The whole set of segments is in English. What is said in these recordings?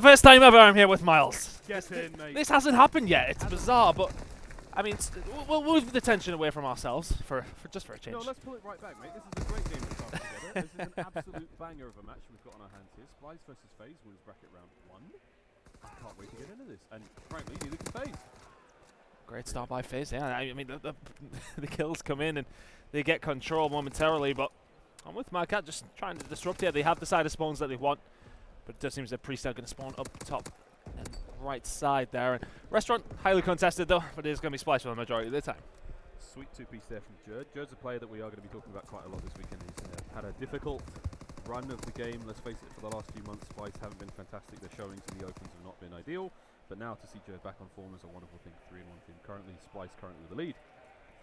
First time ever I'm here with Miles. Get in, mate. This hasn't happened yet. It's bizarre, but I mean, we'll move the tension away from ourselves for just for a change. No, let's pull it right back, mate. This is a great game to start together. This is an absolute banger of a match we've got on our hands here. Splyce versus FaZe wins bracket round 1. I can't wait to get into this. And frankly, neither can FaZe. Great start by FaZe. Yeah, I mean the kills come in and they get control momentarily, but I'm with Marcat just trying to disrupt here. They have the side of spawns that they want, but it does seem that Priest are going to spawn up top and right side there. And Restaurant highly contested though, but it is going to be Splyce for the majority of the time. Sweet two-piece there from Jerd. Jerd's a player that we are going to be talking about quite a lot this weekend. He's had a difficult run of the game. Let's face it, for the last few months, Splyce haven't been fantastic. Their showings in the opens have not been ideal. But now to see Jerd back on form is a wonderful thing. 3-1 team currently. Splyce currently with the lead.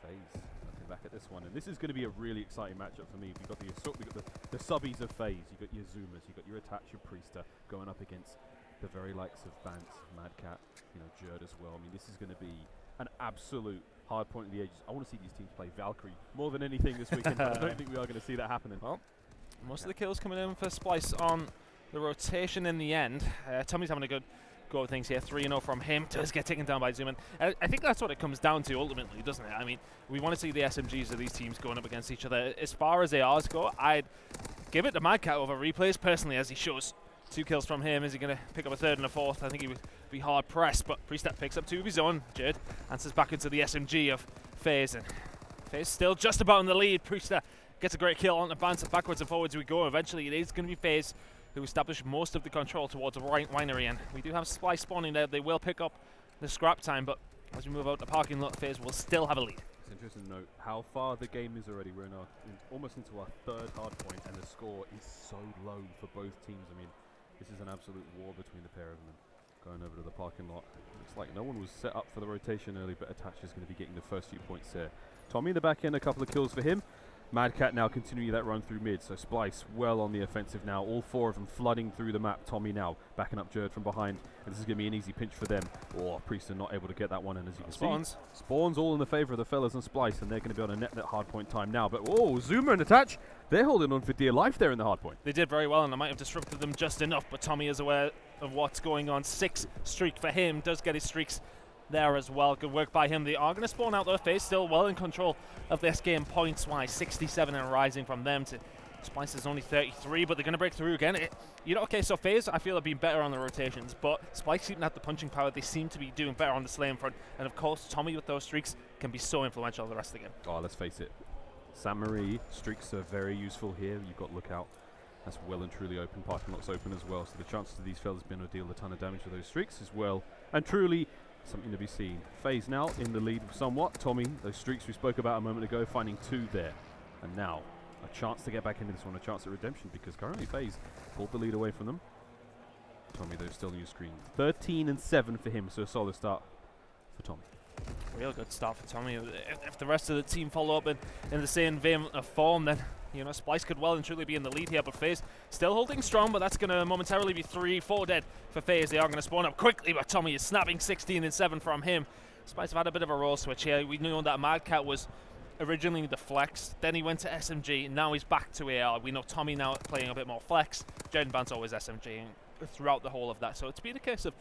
FaZe looking back at this one, and this is going to be a really exciting matchup for me. We've got the subbies of FaZe. You've got your Zoomers, you've got your Attach, your Priester going up against the very likes of Bance, Madcat, Jerd as well. I mean, this is going to be an absolute hard point of the ages. I want to see these teams play Valkyrie more than anything this weekend. But I don't think we are going to see that happening. Well, most of the kills coming in for Splyce on the rotation in the end. Tommy's having a good go of things here. 3-0 from him. Does get taken down by Zooman. I think that's what it comes down to ultimately, doesn't it? I mean, we want to see the SMGs of these teams going up against each other. As far as ARs go, I'd give it to Madcat over replays personally, as he shows 2 kills from him. Is he going to pick up a third and a fourth? I think he would be hard pressed, but Priestep picks up 2 of his own. Jerd answers back into the SMG of FaZe, and FaZe still just about in the lead. Priestep gets a great kill on the bounce, backwards and forwards we go. Eventually it is going to be FaZe who establish most of the control towards the winery, and we do have Splyce spawning there. They will pick up the scrap time, but as we move out the parking lot, FaZe will still have a lead. It's interesting to note how far the game is already. We're almost into our 3rd hard point, and the score is so low for both teams. I mean, this is an absolute war between the pair of them. Going over to the parking lot. Looks like no one was set up for the rotation early, but Attach is going to be getting the first few points there. Tommy in the back end, a couple of kills for him. Madcat now continuing that run through mid, so Splyce well on the offensive now. All 4 of them flooding through the map. Tommy now backing up Jerd from behind, and this is going to be an easy pinch for them. Oh, Priest are not able to get that one, and as you can see, spawns all in the favour of the fellas on Splyce, and they're going to be on a net hard point time now. But oh, Zoomer and Attach, they're holding on for dear life there in the hard point. They did very well, and I might have disrupted them just enough, but Tommy is aware of what's going on. 6 streak for him, does get his streaks there as well. Good work by him. They are going to spawn out their FaZe, still well in control of this game points-wise. 67 and rising from them to Splyce is only 33, but they're going to break through again. Okay, so FaZe, I feel, have been better on the rotations, but Splyce seem to have the punching power. They seem to be doing better on the slaying front, and of course, Tommy with those streaks can be so influential on the rest of the game. Oh, let's face it. Saint-Marie streaks are very useful here. You've got Lookout. That's well and truly open. Parking lot's open as well, so the chances of these fellas being able to deal a ton of damage with those streaks is well and truly something to be seen. FaZe now in the lead somewhat. Tommy, those streaks we spoke about a moment ago, finding 2 there. And now, a chance to get back into this one, a chance at redemption, because currently FaZe pulled the lead away from them. Tommy, though, still on your screen. 13 and 7 for him, so a solid start for Tommy. Real good start for Tommy. If the rest of the team follow up in the same vein of form, then Splyce could well and truly be in the lead here, but FaZe still holding strong, but that's going to momentarily be 3-4 dead for FaZe. They are going to spawn up quickly, but Tommy is snapping 16 and 7 from him. Splyce have had a bit of a role switch here. We knew that Madcat was originally the flex, then he went to SMG, now he's back to AR. We know Tommy now playing a bit more flex. Jaden Vance always SMG throughout the whole of that, so it's been a case of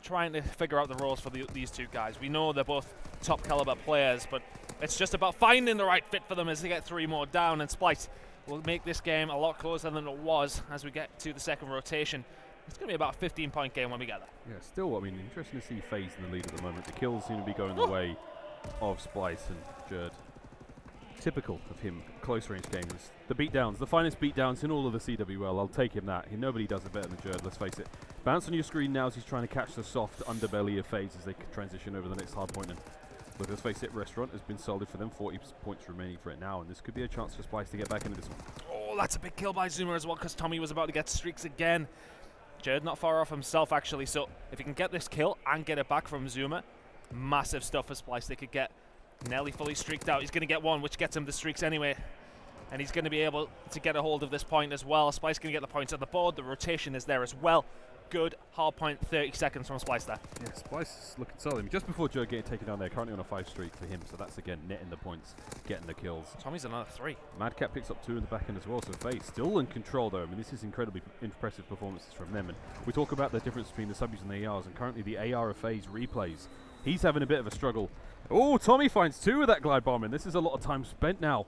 trying to figure out the roles for these 2 guys. We know they're both top caliber players, but it's just about finding the right fit for them as they get 3 more down, and Splyce will make this game a lot closer than it was as we get to the second rotation. It's going to be about a 15-point game when we get there. Yeah, still, I mean, interesting to see FaZe in the lead at the moment. The kills seem to be going the way of Splyce and Jerd. Typical of him, close-range gamers. The beatdowns, the finest beatdowns in all of the CWL. I'll take him that. Nobody does it better than Jerd, let's face it. Bounce on your screen now as he's trying to catch the soft underbelly of FaZe as they transition over the next hard point. And look, let's face it, Restaurant has been solid for them. 40 points remaining for it now, and this could be a chance for Splyce to get back into this one. Oh, that's a big kill by Zoomer as well, because Tommy was about to get streaks again. Jerd not far off himself, actually, so if he can get this kill and get it back from Zoomer, massive stuff for Splyce. They could get Nelly fully streaked out. He's going to get 1, which gets him the streaks anyway. And he's going to be able to get a hold of this point as well. Splyce going to get the points on the board. The rotation is there as well. good hard point 30 seconds from Splyce there. Yeah, Splyce is looking solid. I mean, just before Joe getting taken down there, currently on a 5 streak for him, so that's again netting the points, getting the kills. Tommy's another 3. Madcat picks up 2 in the back end as well, so FaZe still in control though. I mean, this is incredibly impressive performances from them. And we talk about the difference between the W's and the ARs, and currently the AR of FaZe replays. He's having a bit of a struggle. Oh, Tommy finds 2 with that glide bomb, and this is a lot of time spent now.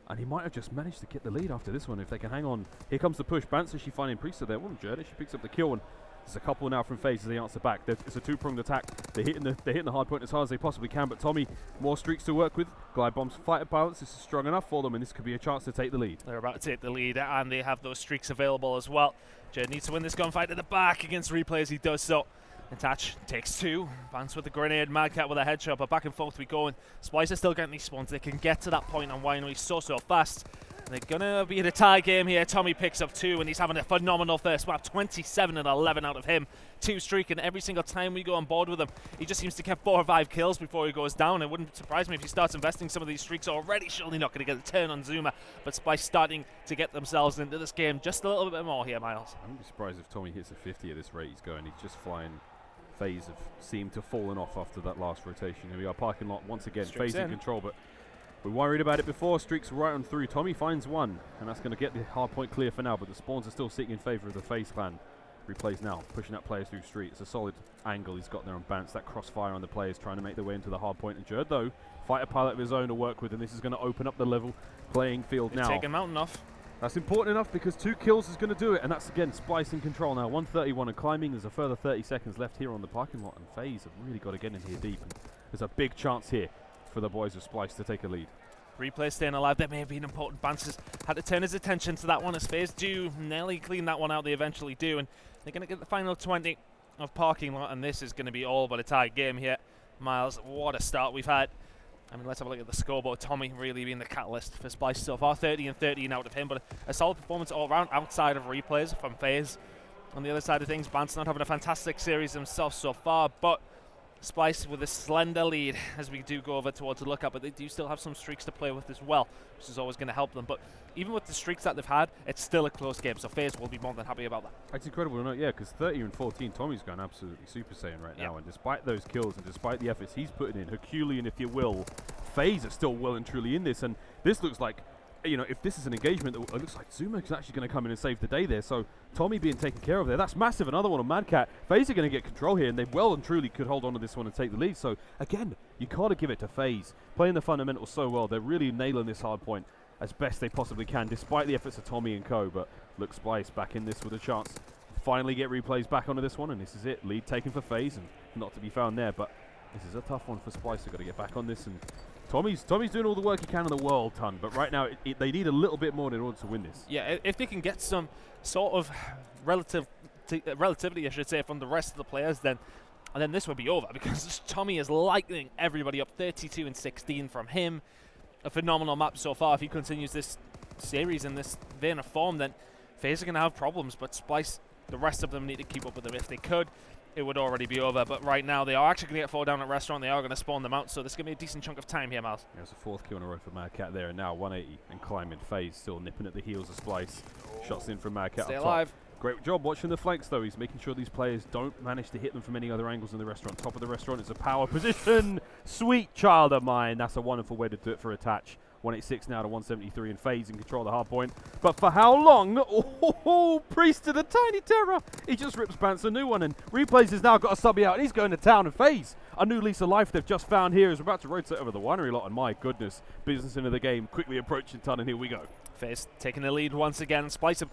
And he might have just managed to get the lead after this one if they can hang on. Here comes the push. Bance actually finding Priester there. Well, Jerd, she picks up the kill, and there's a couple now from FaZe as they answer back. It's a 2-pronged attack. They're hitting the hard point as hard as they possibly can, but Tommy, more streaks to work with. Glide bombs, fighter balance. This is strong enough for them, and this could be a chance to take the lead. They're about to take the lead, and they have those streaks available as well. Jerd needs to win this gunfight at the back against replays. He does so. Attach takes 2. Vance with the grenade. Madcat with a headshot, but back and forth we go. And Splyce is still getting these spawns. They can get to that point on Winery so fast. They're gonna be in a tie game here. Tommy picks up 2, and he's having a phenomenal first map. 27 and 11 out of him. 2 streaking every single time we go on board with him. He just seems to get 4 or 5 kills before he goes down. It wouldn't surprise me if he starts investing some of these streaks already. Surely not going to get a turn on Zuma, but Splyce starting to get themselves into this game just a little bit more here, Miles. I wouldn't be surprised if Tommy hits a 50 at this rate he's going. He's just flying. FaZe have seemed to have fallen off after that last rotation. Here we are, parking lot once again. FaZe in control, but we worried about it before. Streaks right on through. Tommy finds 1, and that's going to get the hard point clear for now, but the spawns are still sitting in favour of the FaZe clan. Replays now, pushing out players through street. It's a solid angle he's got there on Bance. That crossfire on the players trying to make their way into the hard point. And Jerd, though, fighter pilot of his own to work with, and this is going to open up the level playing field now. Taking Mountain off. That's important enough because 2 kills is going to do it, and that's again Splyce in control now. 131 and climbing. There's a further 30 seconds left here on the parking lot, and FaZe have really got to get in here deep. And there's a big chance here for the boys of Splyce to take a lead. Replay staying alive. That may have been important. Bance had to turn his attention to that one as FaZe do nearly clean that one out. They eventually do, and they're going to get the final 20 of parking lot, and this is going to be all but a tie game here. Miles, what a start we've had. I mean, let's have a look at the scoreboard. Tommy really being the catalyst for Splyce so far. 30 and 13 out of him, but a solid performance all around outside of replays from FaZe. On the other side of things, Bance not having a fantastic series himself so far, but Splyce with a slender lead as we do go over towards the lookout, but they do still have some streaks to play with as well, which is always going to help them. But even with the streaks that they've had, it's still a close game, so FaZe will be more than happy about that. It's incredible, isn't it? Yeah, because 30 and 14, Tommy's going absolutely Super Saiyan right now, and despite those kills and despite the efforts he's putting in, Herculean if you will, FaZe are still well and truly in this, and this looks like, you know, if this is an engagement, it looks like Zuma's actually going to come in and save the day there. So Tommy being taken care of there, that's massive. Another one on Madcat. FaZe are going to get control here, and they well and truly could hold on to this one and take the lead. So again, you got to give it to FaZe. Playing the fundamentals so well, they're really nailing this hard point as best they possibly can, despite the efforts of Tommy and co. But look, Splyce back in this with a chance to finally get replays back onto this one, and this is it. Lead taken for FaZe, and not to be found there, but this is a tough one for Splyce. They've got to get back on this, and Tommy's doing all the work he can in the world, ton, but right now they need a little bit more in order to win this. Yeah, if they can get some sort of relativity, I should say, from the rest of the players, then this would be over, because Tommy is lighting everybody up. 32 and 16 from him. A phenomenal map so far. If he continues this series in this vein of form, then FaZe are going to have problems, but Splyce, the rest of them need to keep up with them. If they could, it would already be over, but right now they are actually going to get 4 down at restaurant. They are going to spawn them out, so there's going to be a decent chunk of time here, Miles. There's a 4th kill in a row for Madcat there, and now 180 and climbing. FaZe still nipping at the heels of Splyce. Shots in from Madcat. Stay alive. Great job watching the flanks, though. He's making sure these players don't manage to hit them from any other angles in the restaurant. Top of the restaurant is a power position. Sweet child of mine. That's a wonderful way to do it for Attach. 186 now to 173, and FaZe in control of the hard point. But for how long? Oh, Priest to the tiny terror. He just rips Bance a new one, and Replays has now got a subby out, and he's going to town. And FaZe, a new lease of life they've just found here, is about to rotate over the winery lot, and my goodness, business into the game, quickly approaching ton, and here we go. FaZe taking the lead once again. Splyce,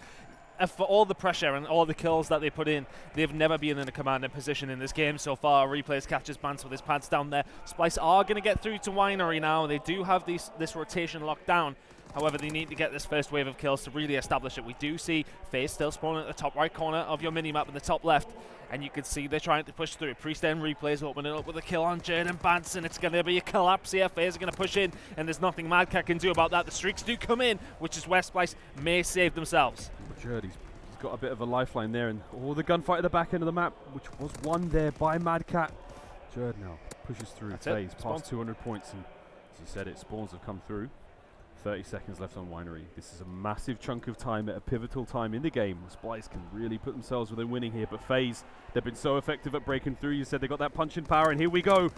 for all the pressure and all the kills that they put in, they've never been in a commanding position in this game so far. Replays catches Bance with his pads down there. Splyce are going to get through to Winery now. They do have this rotation locked down. However, they need to get this first wave of kills to really establish it. We do see FaZe still spawning at the top right corner of your minimap in the top left, and you can see they're trying to push through. Priest then Replays opening up with a kill on Jerd and Bance, and it's going to be a collapse here. FaZe are going to push in, and there's nothing Madcat can do about that. The streaks do come in, which is where Splyce may save themselves. Jerd, he's got a bit of a lifeline there, and the gunfight at the back end of the map, which was won there by Madcat. Jerd now pushes through FaZe past 200 points, and as you said, spawns have come through. 30 seconds left on Winery. This is a massive chunk of time at a pivotal time in the game. Splyce can really put themselves within winning here, but FaZe, they've been so effective at breaking through. You said they got that punching power, and here we go.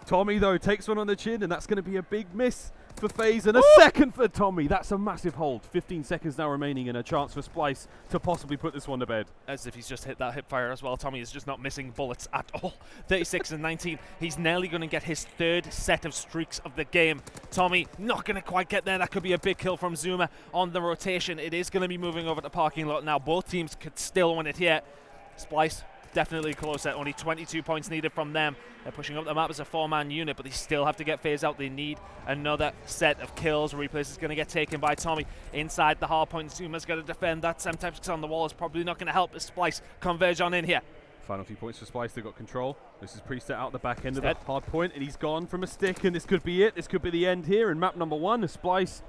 Tommy, though, takes one on the chin, and that's going to be a big miss for FaZe, and a second for Tommy. That's a massive hold. 15 seconds now remaining, and a chance for Splyce to possibly put this one to bed. As if he's just hit that hip fire as well. Tommy is just not missing bullets at all. 36 and 19. He's nearly going to get his third set of streaks of the game. Tommy not going to quite get there. That could be a big kill from Zuma on the rotation. It is going to be moving over to parking lot now. Both teams could still win it here. Splyce definitely closer. Only 22 points needed from them. They're pushing up the map as a 4-man unit, but they still have to get FaZe out. They need another set of kills. Replays is going to get taken by Tommy inside the hard point. Zuma's going to defend that. Semtex on the wall is probably not going to help as Splyce converge on in here. Final few points for Splyce. They've got control. This is Preset out the back end of that hard point, and he's gone from a stick, and this could be it. This could be the end here in map number 1. Splyce,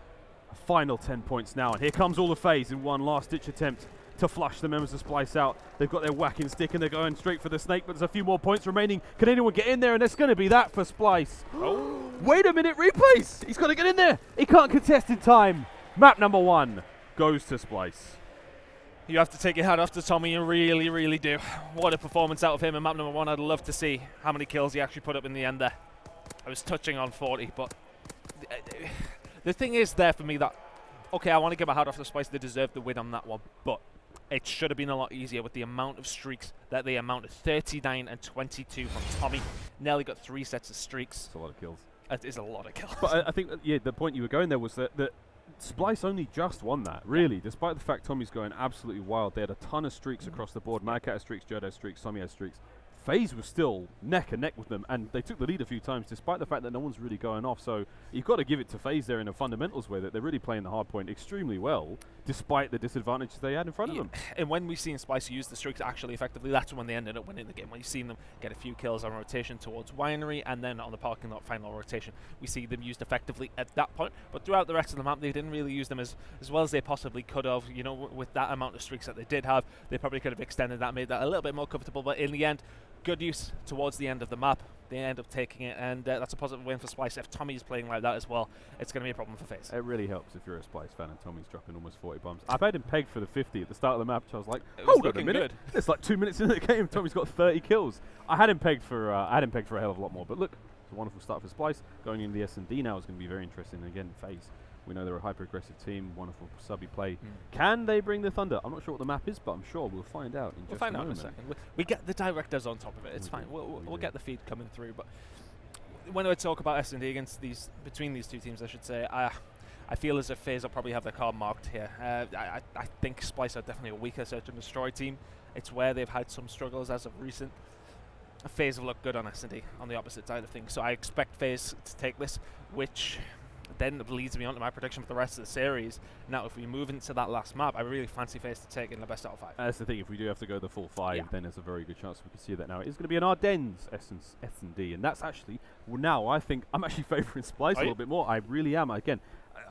a final 10 points now, and here comes all the FaZe in one last-ditch attempt to flush the members of Splyce out. They've got their whacking stick and they're going straight for the snake, but there's a few more points remaining. Can anyone get in there? And it's going to be that for Splyce. Oh. Wait a minute, replays! He's got to get in there. He can't contest in time. Map number 1 goes to Splyce. You have to take your hat off to Tommy, you really, really do. What a performance out of him in map number 1. I'd love to see how many kills he actually put up in the end there. I was touching on 40, but the thing is there for me that, okay, I want to give a hat off to Splyce. They deserve the win on that one, but it should have been a lot easier with the amount of streaks that they amounted. 39 and 22 from Tommy. Nearly got 3 sets of streaks. That's a lot of kills. That is a lot of kills. But I think, yeah, the point you were going there was that Splyce only just won that, really. Despite the fact Tommy's going absolutely wild. They had a ton of streaks across the board. Madcat has streaks, Jerd has streaks, Tommy has streaks. FaZe was still neck and neck with them, and they took the lead a few times despite the fact that no one's really going off. So you've got to give it to FaZe there in a fundamentals way that they're really playing the hard point extremely well despite the disadvantages they had in front of them. And when we've seen Splyce use the streaks actually effectively, that's when they ended up winning the game. When you've seen them get a few kills on rotation towards Winery and then on the parking lot final rotation, we see them used effectively at that point. But throughout the rest of the map, they didn't really use them as well as they possibly could have. You know, with that amount of streaks that they did have, they probably could have extended that, made that a little bit more comfortable. But in the end, good use towards the end of the map. They end up taking it, and that's a positive win for Splyce. If Tommy's playing like that as well, it's going to be a problem for FaZe. It really helps if you're a Splyce fan and Tommy's dropping almost 40 bombs. I've had him pegged for the 50 at the start of the match. I was like, hold on a minute. It's like 2 minutes into the game. Tommy's got 30 kills. I had him pegged for a hell of a lot more. But look, it's a wonderful start for Splyce. Going into the S&D now is going to be very interesting. And again, FaZe. We know they're a hyper-aggressive team, wonderful subby play. Can they bring the Thunder? I'm not sure what the map is, but I'm sure we'll find out in just a moment. In a second. We get the directors on top of it. It's fine. We'll get the feed coming through. But when I talk about S&D against between these two teams, I should say, I feel as if FaZe will probably have their card marked here. I think Splyce are definitely a weaker Search and Destroy team. It's where they've had some struggles as of recent. FaZe have looked good on S&D on the opposite side of things. So I expect FaZe to take this, which then leads me on to my prediction for the rest of the series. Now, if we move into that last map, I really fancy FaZe to take in the best out of 5. That's the thing. If we do have to go the full 5, then there's a very good chance we can see that now. It's going to be an Ardennes S&D, and that's actually, well, now I think I'm actually favouring Splyce a little bit more. I really am. Again,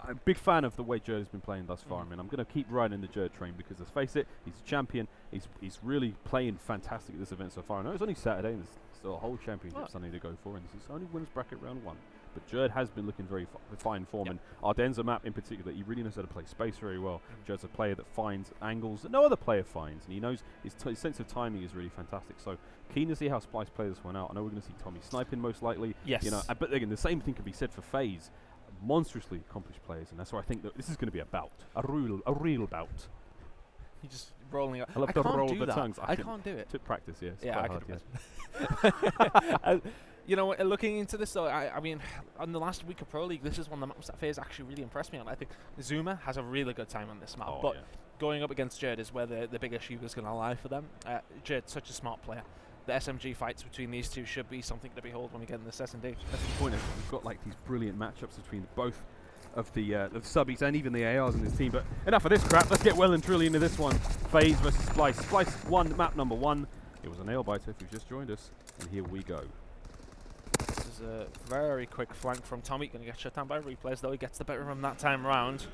I'm a big fan of the way Jerd has been playing thus far. I mean, I'm going to keep riding the Jerd train because, let's face it, he's a champion. He's really playing fantastic at this event so far. I know it's only Saturday, and there's still a whole championship Sunday to go for, and this is only winners bracket round 1. But Jerd has been looking very fine form, and Ardennes map in particular, he really knows how to play space very well. Jerd's a player that finds angles that no other player finds, and he knows his sense of timing is really fantastic. So keen to see how Splyce play this one out. I know we're going to see Tommy sniping most likely. Yes. You know, but again, the same thing can be said for FaZe. Monstrously accomplished players, and that's why I think that this is going to be a bout, a real bout. You're just rolling up. I love the roll of the tongues. I can't do it. Took practice, yes. Yeah, I could. You know, looking into this though, I mean, on the last week of Pro League, this is one of the maps that FaZe actually really impressed me on. I think Zuma has a really good time on this map, but going up against Jerd is where the big issue is going to lie for them. Jerd's such a smart player. The SMG fights between these two should be something to behold when we get in this S&D. That's the point. We've got like these brilliant matchups between both of the subbies and even the ARs in this team. But enough of this crap. Let's get well and truly into this one. FaZe versus Splyce. Splyce won map number 1. It was a nail biter if you've just joined us, and here we go. This is a very quick flank from Tommy. Going to get shut down by replays, though. He gets the better of him that time round.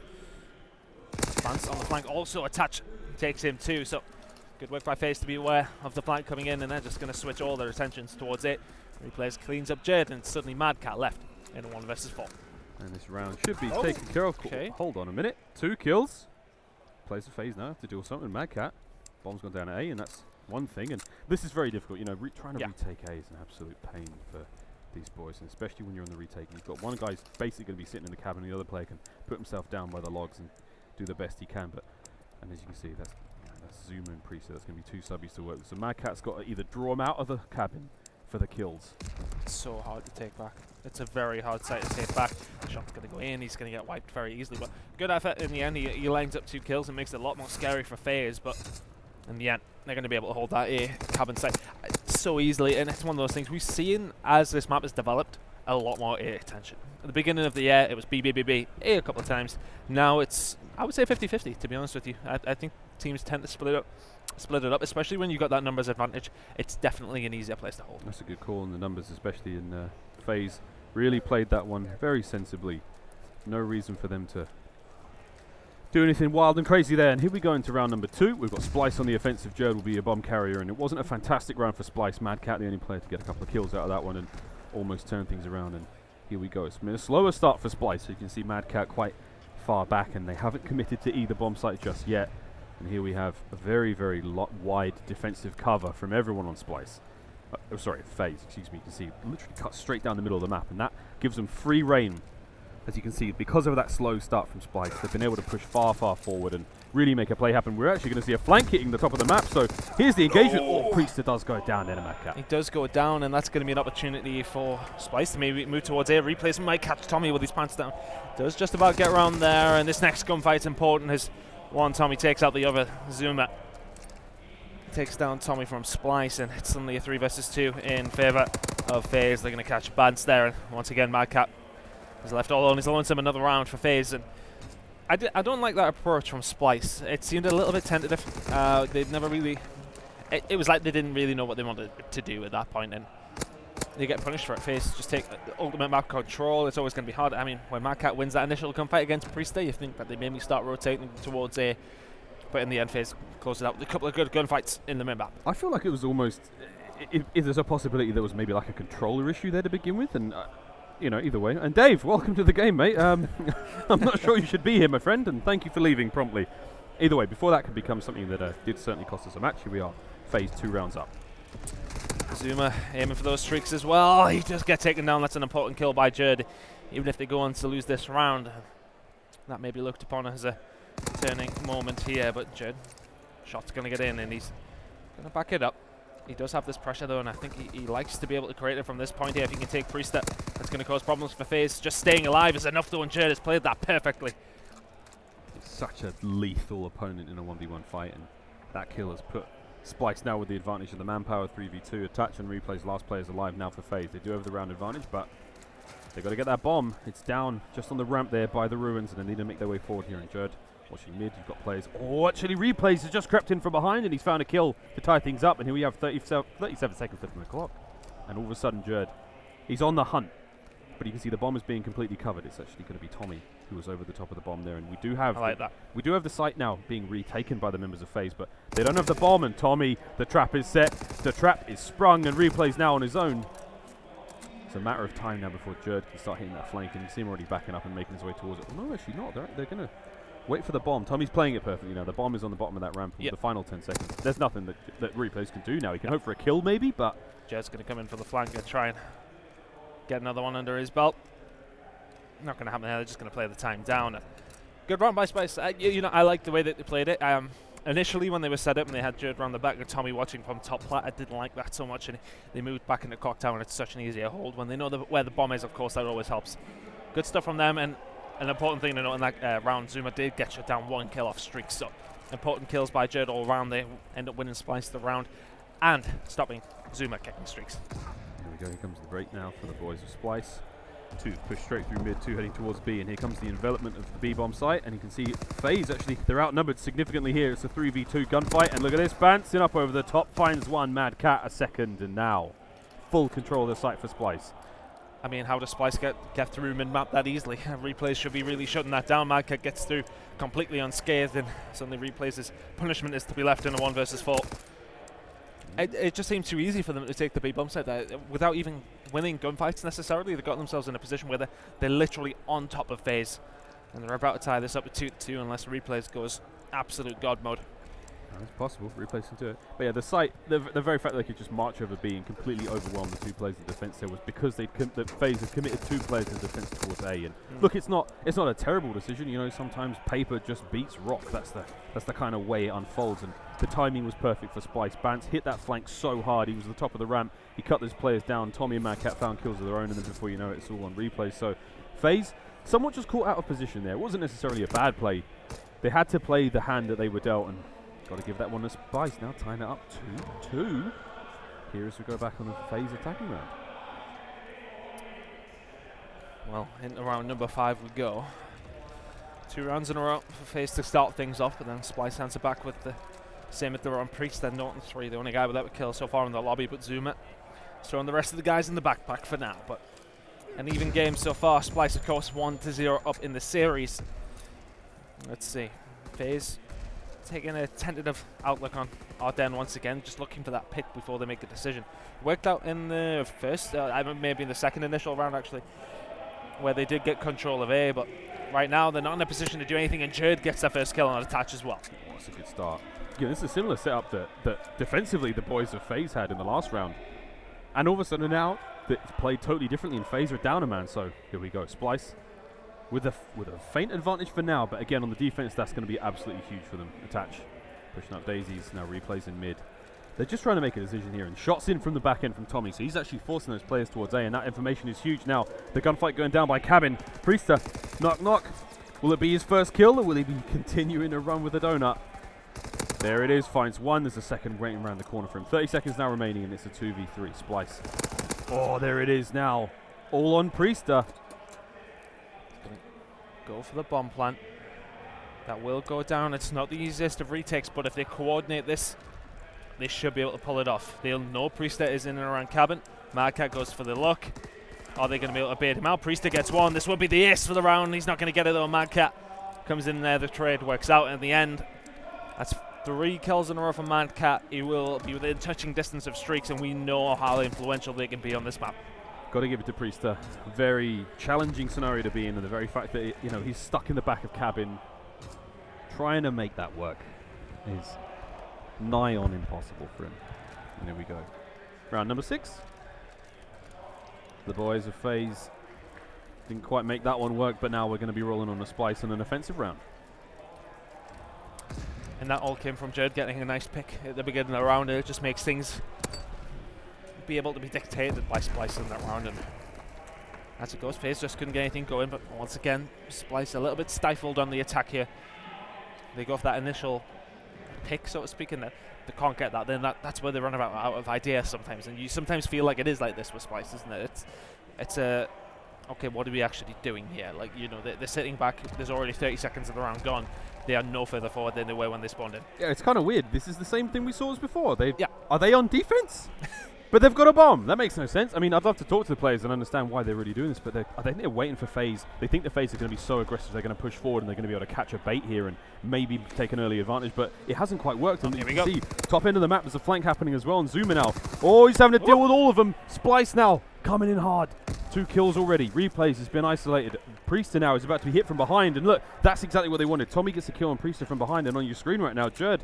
Vance on the flank, also a touch. Takes him too, so good work by FaZe to be aware of the flank coming in, and they're just going to switch all their attentions towards it. Replays cleans up Jerd, and suddenly Madcat left in a 1 versus 4. And this round should be Oh, taken care of. okay. Hold on a minute. 2 kills. Plays the FaZe now. Have to do something. Mad Cat. Bomb's gone down at A, and that's one thing. And this is very difficult. You know, trying to retake A is an absolute pain for these boys, and especially when you're on the retake. You've got one guy's basically going to be sitting in the cabin, and the other player can put himself down by the logs and do the best he can. But and as you can see, that's Zuma and Priest. That's going to be 2 subbies to work with. So Mad Cat's got to either draw him out of the cabin for the kills. It's so hard to take back. It's a very hard site to take back. The shot's going to go in. He's going to get wiped very easily. But good effort in the end. He lines up 2 kills and makes it a lot more scary for FaZe. But in the end, they're going to be able to hold that A cabin site so easily. And it's one of those things we've seen as this map has developed, a lot more A attention. At the beginning of the year, it was B, B, B, B, A a couple of times. Now it's, I would say 50-50, to be honest with you. I think teams tend to split it up, especially when you've got that numbers advantage. It's definitely an easier place to hold. That's a good call on the numbers, especially in FaZe. Really played that one very sensibly. No reason for them to do anything wild and crazy there. And here we go into round number 2. We've got Splyce on the offensive. Jerd will be a bomb carrier, and it wasn't a fantastic round for Splyce. Mad Cat, the only player to get a couple of kills out of that one and almost turn things around. And here we go. It's been a slower start for Splyce. So you can see Mad Cat quite far back, and they haven't committed to either bomb site just yet. And here we have a very, very wide defensive cover from everyone on Splyce. Sorry, FaZe, excuse me. You can see literally cut straight down the middle of the map, and that gives them free reign. As you can see, because of that slow start from Splyce, they've been able to push far, far forward and really make a play happen. We're actually going to see a flank hitting the top of the map, so here's the engagement. Oh, Priester does go down there, Mad Cat. He does go down, and that's going to be an opportunity for Splyce to maybe move towards A. Replacement might catch Tommy with his pants down. Does just about get around there, and this next gunfight's important as one Tommy takes out the other. Zuma takes down Tommy from Splyce, and it's suddenly a 3 versus 2 in favour of FaZe. They're going to catch Bance there, and once again Mad Cat is left all on his lonesome. Another round for FaZe, and I don't like that approach from Splyce. It seemed a little bit tentative. They'd never really... It was like they didn't really know what they wanted to do at that point, and they get punished for it. FaZe just take ultimate map control. It's always going to be hard. I mean, when Mad Cat wins that initial gunfight against Priester, you think that they maybe start rotating towards A, but in the end, FaZe closed it out with a couple of good gunfights in the mid-map. I feel like it was almost... If there's a possibility there was maybe like a controller issue there to begin with, and... you know, either way. And Dave, welcome to the game, mate. I'm not sure you should be here, my friend, and thank you for leaving promptly. Either way, before that could become something that did certainly cost us a match, here we are, FaZe 2 rounds up. Zuma aiming for those streaks as well. He does get taken down. That's an important kill by Jerd. Even if they go on to lose this round, that may be looked upon as a turning moment here. But Jerd, shot's going to get in, and he's going to back it up. He does have this pressure though, and I think he likes to be able to create it from this point here. If he can take Priester, that's going to cause problems for FaZe. Just staying alive is enough though, and Jerd has played that perfectly. It's such a lethal opponent in a 1v1 fight, and that kill has put Splyce now with the advantage of the manpower. 3v2 attach and replays. Last players alive now for FaZe. They do have the round advantage, but they've got to get that bomb. It's down just on the ramp there by the ruins, and they need to make their way forward here. And Jerd watching mid, you've got players. Oh, actually, replays has just crept in from behind, and he's found a kill to tie things up. And here we have 37 seconds left on the clock. And all of a sudden, Jerd, he's on the hunt. But you can see the bomb is being completely covered. It's actually going to be Tommy who was over the top of the bomb there. And we do have we do have the site now being retaken by the members of FaZe, but they don't have the bomb. And Tommy, the trap is set. The trap is sprung, and replays now on his own. It's a matter of time now before Jerd can start hitting that flank. And you see him already backing up and making his way towards it. Well, no, actually not. They're going to wait for the bomb. Tommy's playing it perfectly now. The bomb is on the bottom of that ramp for the final 10 seconds. There's nothing that replays can do now. He can hope for a kill maybe, but... Jerd's going to come in for the flank and try and get another one under his belt. Not going to happen there. They're just going to play the time down. Good round by Splyce. You know, I like the way that they played it. Initially, when they were set up and they had Jerd around the back and Tommy watching from top plat, I didn't like that so much, and they moved back into Cocktown, and it's such an easier hold. When they know where the bomb is, of course, that always helps. Good stuff from them, and an important thing to note in that round, Zuma did get shut down 1 kill off streak, so important kills by Jerd all around. They end up winning Splyce the round and stopping Zuma kicking streaks. Here we go. Here comes the break now for the boys of Splyce. 2 push straight through mid, 2 heading towards B, and here comes the envelopment of the B bomb site, and you can see FaZe actually, they're outnumbered significantly here. It's a 3v2 gunfight, and look at this, bouncing up over the top, finds one, Mad Cat a second, and now full control of the site for Splyce. I mean, how does Splyce get through mid-map that easily? Replays should be really shutting that down. Mad Cat gets through completely unscathed, and suddenly Replays' punishment is to be left in a 1 versus 4. It just seemed too easy for them to take the B bomb site there without even winning gunfights necessarily. They've got themselves in a position where they're literally on top of FaZe, and they're about to tie this up at 2-2 unless Replays goes absolute god mode. It's possible. Replays can do it. But yeah, the site, the very fact that they could just march over B and completely overwhelm the 2 players in defense there was because the FaZe had committed 2 players in defense towards A. And look, it's not a terrible decision. You know, sometimes paper just beats rock. That's the kind of way it unfolds. And the timing was perfect for Splyce. Bance hit that flank so hard. He was at the top of the ramp. He cut those players down. Tommy and Madcat found kills of their own, and then before you know it, it's all on replay. So FaZe, somewhat just caught out of position there. It wasn't necessarily a bad play. They had to play the hand that they were dealt, and got to give that one to Splyce now, tying it up 2-2. Here as we go back on the FaZe attacking round. Well, into round number 5 we go. 2 rounds in a row for FaZe to start things off, but then Splyce hands it back with the same at the on Priest, then Norton 3, the only guy without a kill so far in the lobby, but Zuma throwing the rest of the guys in the backpack for now. But an even game so far. Splyce, of course, 1-0 up in the series. Let's see. FaZe taking a tentative outlook on Ardennes once again, just looking for that pick before they make a decision. Worked out in the first, maybe in the second initial round actually, where they did get control of A, but right now they're not in a position to do anything, and Jerd gets their first kill on attach as well. Oh, that's a good start. Yeah, this is a similar setup that defensively the boys of FaZe had in the last round. And all of a sudden now, it's played totally differently, and FaZe are down a man, so here we go. Splyce with a faint advantage for now, but again on the defense that's going to be absolutely huge for them. Attach, pushing up daisies, now replays in mid. They're just trying to make a decision here, and shots in from the back end from Tommy, so he's actually forcing those players towards A, and that information is huge now. The gunfight going down by Cabin. Priester, knock knock. Will it be his first kill, or will he be continuing to run with the donut? There it is, finds one. There's a second waiting around the corner for him. 30 seconds now remaining, and it's a 2v3. Splyce. Oh, there it is now. All on Priester. Go for the bomb plant. That will go down. It's not the easiest of retakes, but if they coordinate this, they should be able to pull it off. They'll know Priester is in and around cabin. Madcat goes for the look. Are they going to be able to bait him out? Priester gets one. This will be the ace for the round. He's not going to get it though. Madcat comes in there. The trade works out in the end. That's 3 kills in a row for Madcat. He will be within touching distance of streaks, and we know how influential they can be on this map. Got to give it to Priester. Very challenging scenario to be in, and the very fact that he's stuck in the back of cabin, trying to make that work is nigh on impossible for him. And here we go. Round number 6. The boys of FaZe didn't quite make that one work, but now we're going to be rolling on a Splyce in an offensive round. And that all came from Jerd getting a nice pick at the beginning of the round. It just makes things be able to be dictated by Splyce in that round, and as it goes, FaZe just couldn't get anything going, but once again Splyce a little bit stifled on the attack here. They go for that initial pick, so to speak, and they can't get that. Then that's where they run out of ideas sometimes, and you sometimes feel like it is like this with Splyce, isn't it? It's a okay, what are we actually doing here? Like, they're sitting back, there's already 30 seconds of the round gone. They are no further forward than they were when they spawned in. Yeah, it's kind of weird. This is the same thing we saw as before. Are they on defense? But they've got a bomb. That makes no sense. I mean, I'd love to talk to the players and understand why they're really doing this, but they're waiting for FaZe. They think the FaZe are going to be so aggressive, they're going to push forward and they're going to be able to catch a bait here and maybe take an early advantage, but it hasn't quite worked. And here we you go. see, top end of the map, there's a flank happening as well, and Zuma now. Oh, he's having to deal with all of them. Splyce now, coming in hard. 2 kills already. Replays has been isolated. Priester now is about to be hit from behind, and look, that's exactly what they wanted. Tommy gets a kill on Priester from behind, and on your screen right now, Jerd,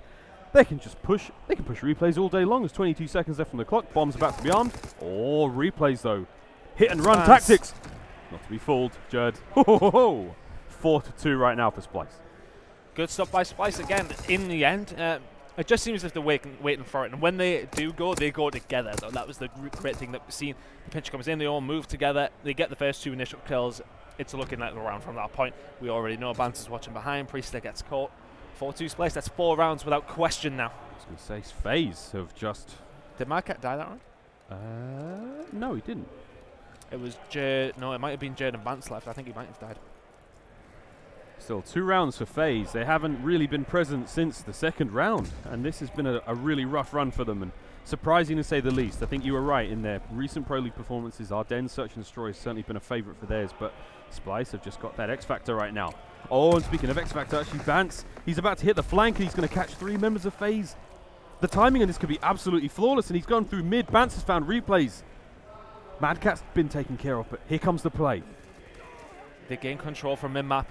they can push replays all day long. There's 22 seconds left on the clock. Bomb's about to be armed. Oh, replays though. Hit and run tactics. Not to be fooled, Jerd. 4-2 right now for Splyce. Good stuff by Splyce again. In the end, it just seems as if they're waiting for it. And when they do go, they go together. So that was the great thing that we've seen. The pinch comes in, they all move together. They get the first 2 initial kills. It's looking like the round from that point. We already know Bance is watching behind. Priester gets caught. 4-2 Splyce. That's 4 rounds without question now. I was going to say, FaZe have just... Did Madcat die that round? No, he didn't. It was Jerd. No, it might have been Jerd and Bance left. I think he might have died. Still 2 rounds for FaZe. They haven't really been present since the second round, and this has been a really rough run for them, and surprising to say the least. I think you were right in their recent Pro League performances. Ardennes Search and Destroy has certainly been a favourite for theirs, but Splyce have just got that X Factor right now. Oh, and speaking of X Factor, actually Bance, he's about to hit the flank, and he's going to catch 3 members of FaZe. The timing on this could be absolutely flawless, and he's gone through mid. Bance has found replays. Mad Cat's been taken care of, but here comes the play. They gain control from mid-map.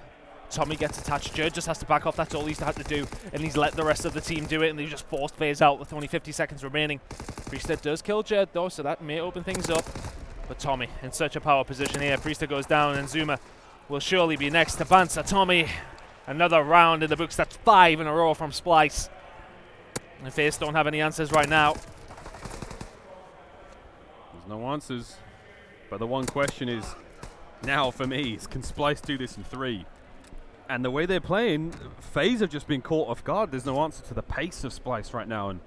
Tommy gets attached. Jerd just has to back off. That's all he's had to do. And he's let the rest of the team do it. And they've just forced FaZe out with only 50 seconds remaining. Priester does kill Jerd, though, so that may open things up. But Tommy in such a power position here. Priester goes down, and Zuma will surely be next to Banzer. Tommy, another round in the books. That's 5 in a row from Splyce. And FaZe don't have any answers right now. There's no answers. But the one question is, now for me, is can Splyce do this in 3? And the way they're playing, FaZe have just been caught off guard. There's no answer to the pace of Splyce right now, and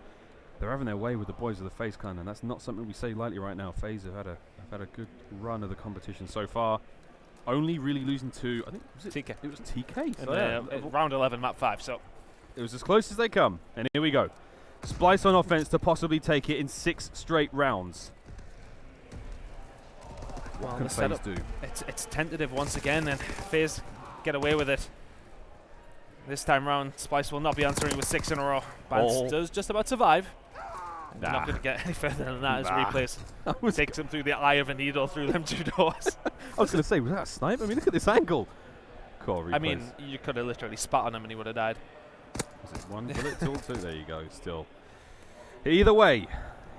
they're having their way with the boys of the FaZe clan, and that's not something we say lightly right now. FaZe have had a good run of the competition so far. Only really losing to, I think, was it TK. It was TK. So yeah, round 11, map 5. So it was as close as they come, and here we go. Splyce on offense to possibly take it in 6 straight rounds. What can FaZe do? It's tentative once again, and FaZe get away with it. This time round, Splyce will not be answering with 6 in a row. Bance does just about survive. Not going to get any further than that as replays takes him through the eye of a needle through them 2 doors. I was going to say, was that a snipe? I mean, look at this angle. Cool, replays. I mean, you could have literally spat on him and he would have died. Was it 1 bullet tool too? There you go, still. Either way,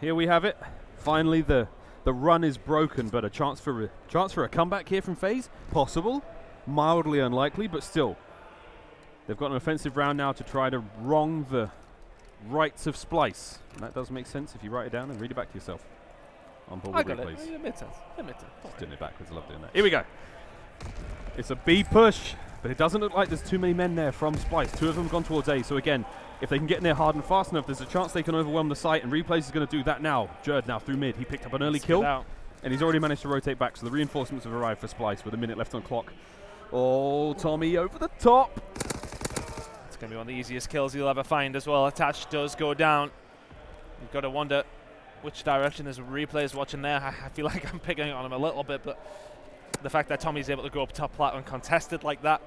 here we have it. Finally, the run is broken, but a chance for a comeback here from FaZe. Possible. Mildly unlikely, but still. They've got an offensive round now to try to wrong the rights of Splyce. And that does make sense if you write it down and read it back to yourself. On board with replays. It made sense. Just doing it backwards. I love doing that. Here we go. It's a B push, but it doesn't look like there's too many men there from Splyce. 2 of them have gone towards A. So again, if they can get in there hard and fast enough, there's a chance they can overwhelm the site. And replays is going to do that now. Jerd now through mid. He picked up an early kill. And he's already managed to rotate back. So the reinforcements have arrived for Splyce with a minute left on clock. Oh, Tommy over the top. It's going to be one of the easiest kills you'll ever find as well. Attach does go down. You've got to wonder which direction is replays watching there. I feel like I'm picking on him a little bit, but the fact that Tommy's able to go up top plat uncontested like that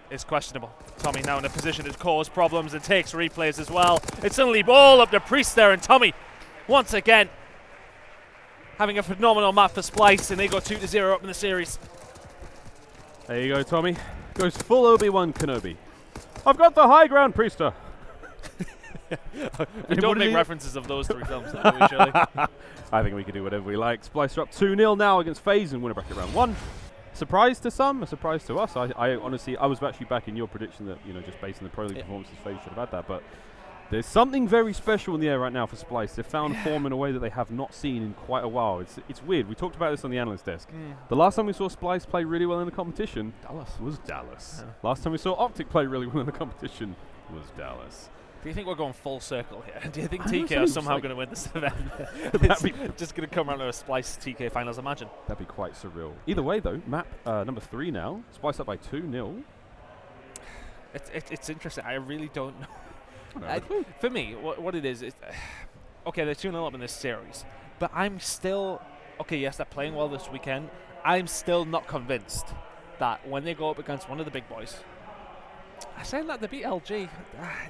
is questionable. Tommy now in a position to cause problems and takes replays as well. It's suddenly all up to Priest there, and Tommy once again having a phenomenal map for Splyce, and they go 2-0 up in the series. There you go, Tommy. Goes full Obi-Wan Kenobi. I've got the high ground, Priester. We don't make references of those 3 films, though, do we, surely? I think we can do whatever we like. Splyce are up 2-0 now against FaZe in winner bracket round 1. Surprise to some, a surprise to us. I honestly, I was actually back in your prediction that, you know, just based on the Pro League performances, FaZe should have had that. But there's something very special in the air right now for Splyce. They've found form in a way that they have not seen in quite a while. It's weird. We talked about this on the analyst desk. The last time we saw Splyce play really well in the competition was Dallas. Last time we saw Optic play really well in the competition was Dallas. Do you think we're going full circle here? Do you think TK are somehow going to win this event? It's just going to come around to a Splyce TK finals, imagine. That'd be quite surreal. Either way, though, map number 3 now. Splyce up by 2-0. It's interesting. I really don't know. For me, what it is okay, they're 2-0 up in this series, but I'm still, okay, yes, they're playing well this weekend. I'm still not convinced that when they go up against one of the big boys, I say that they beat LG.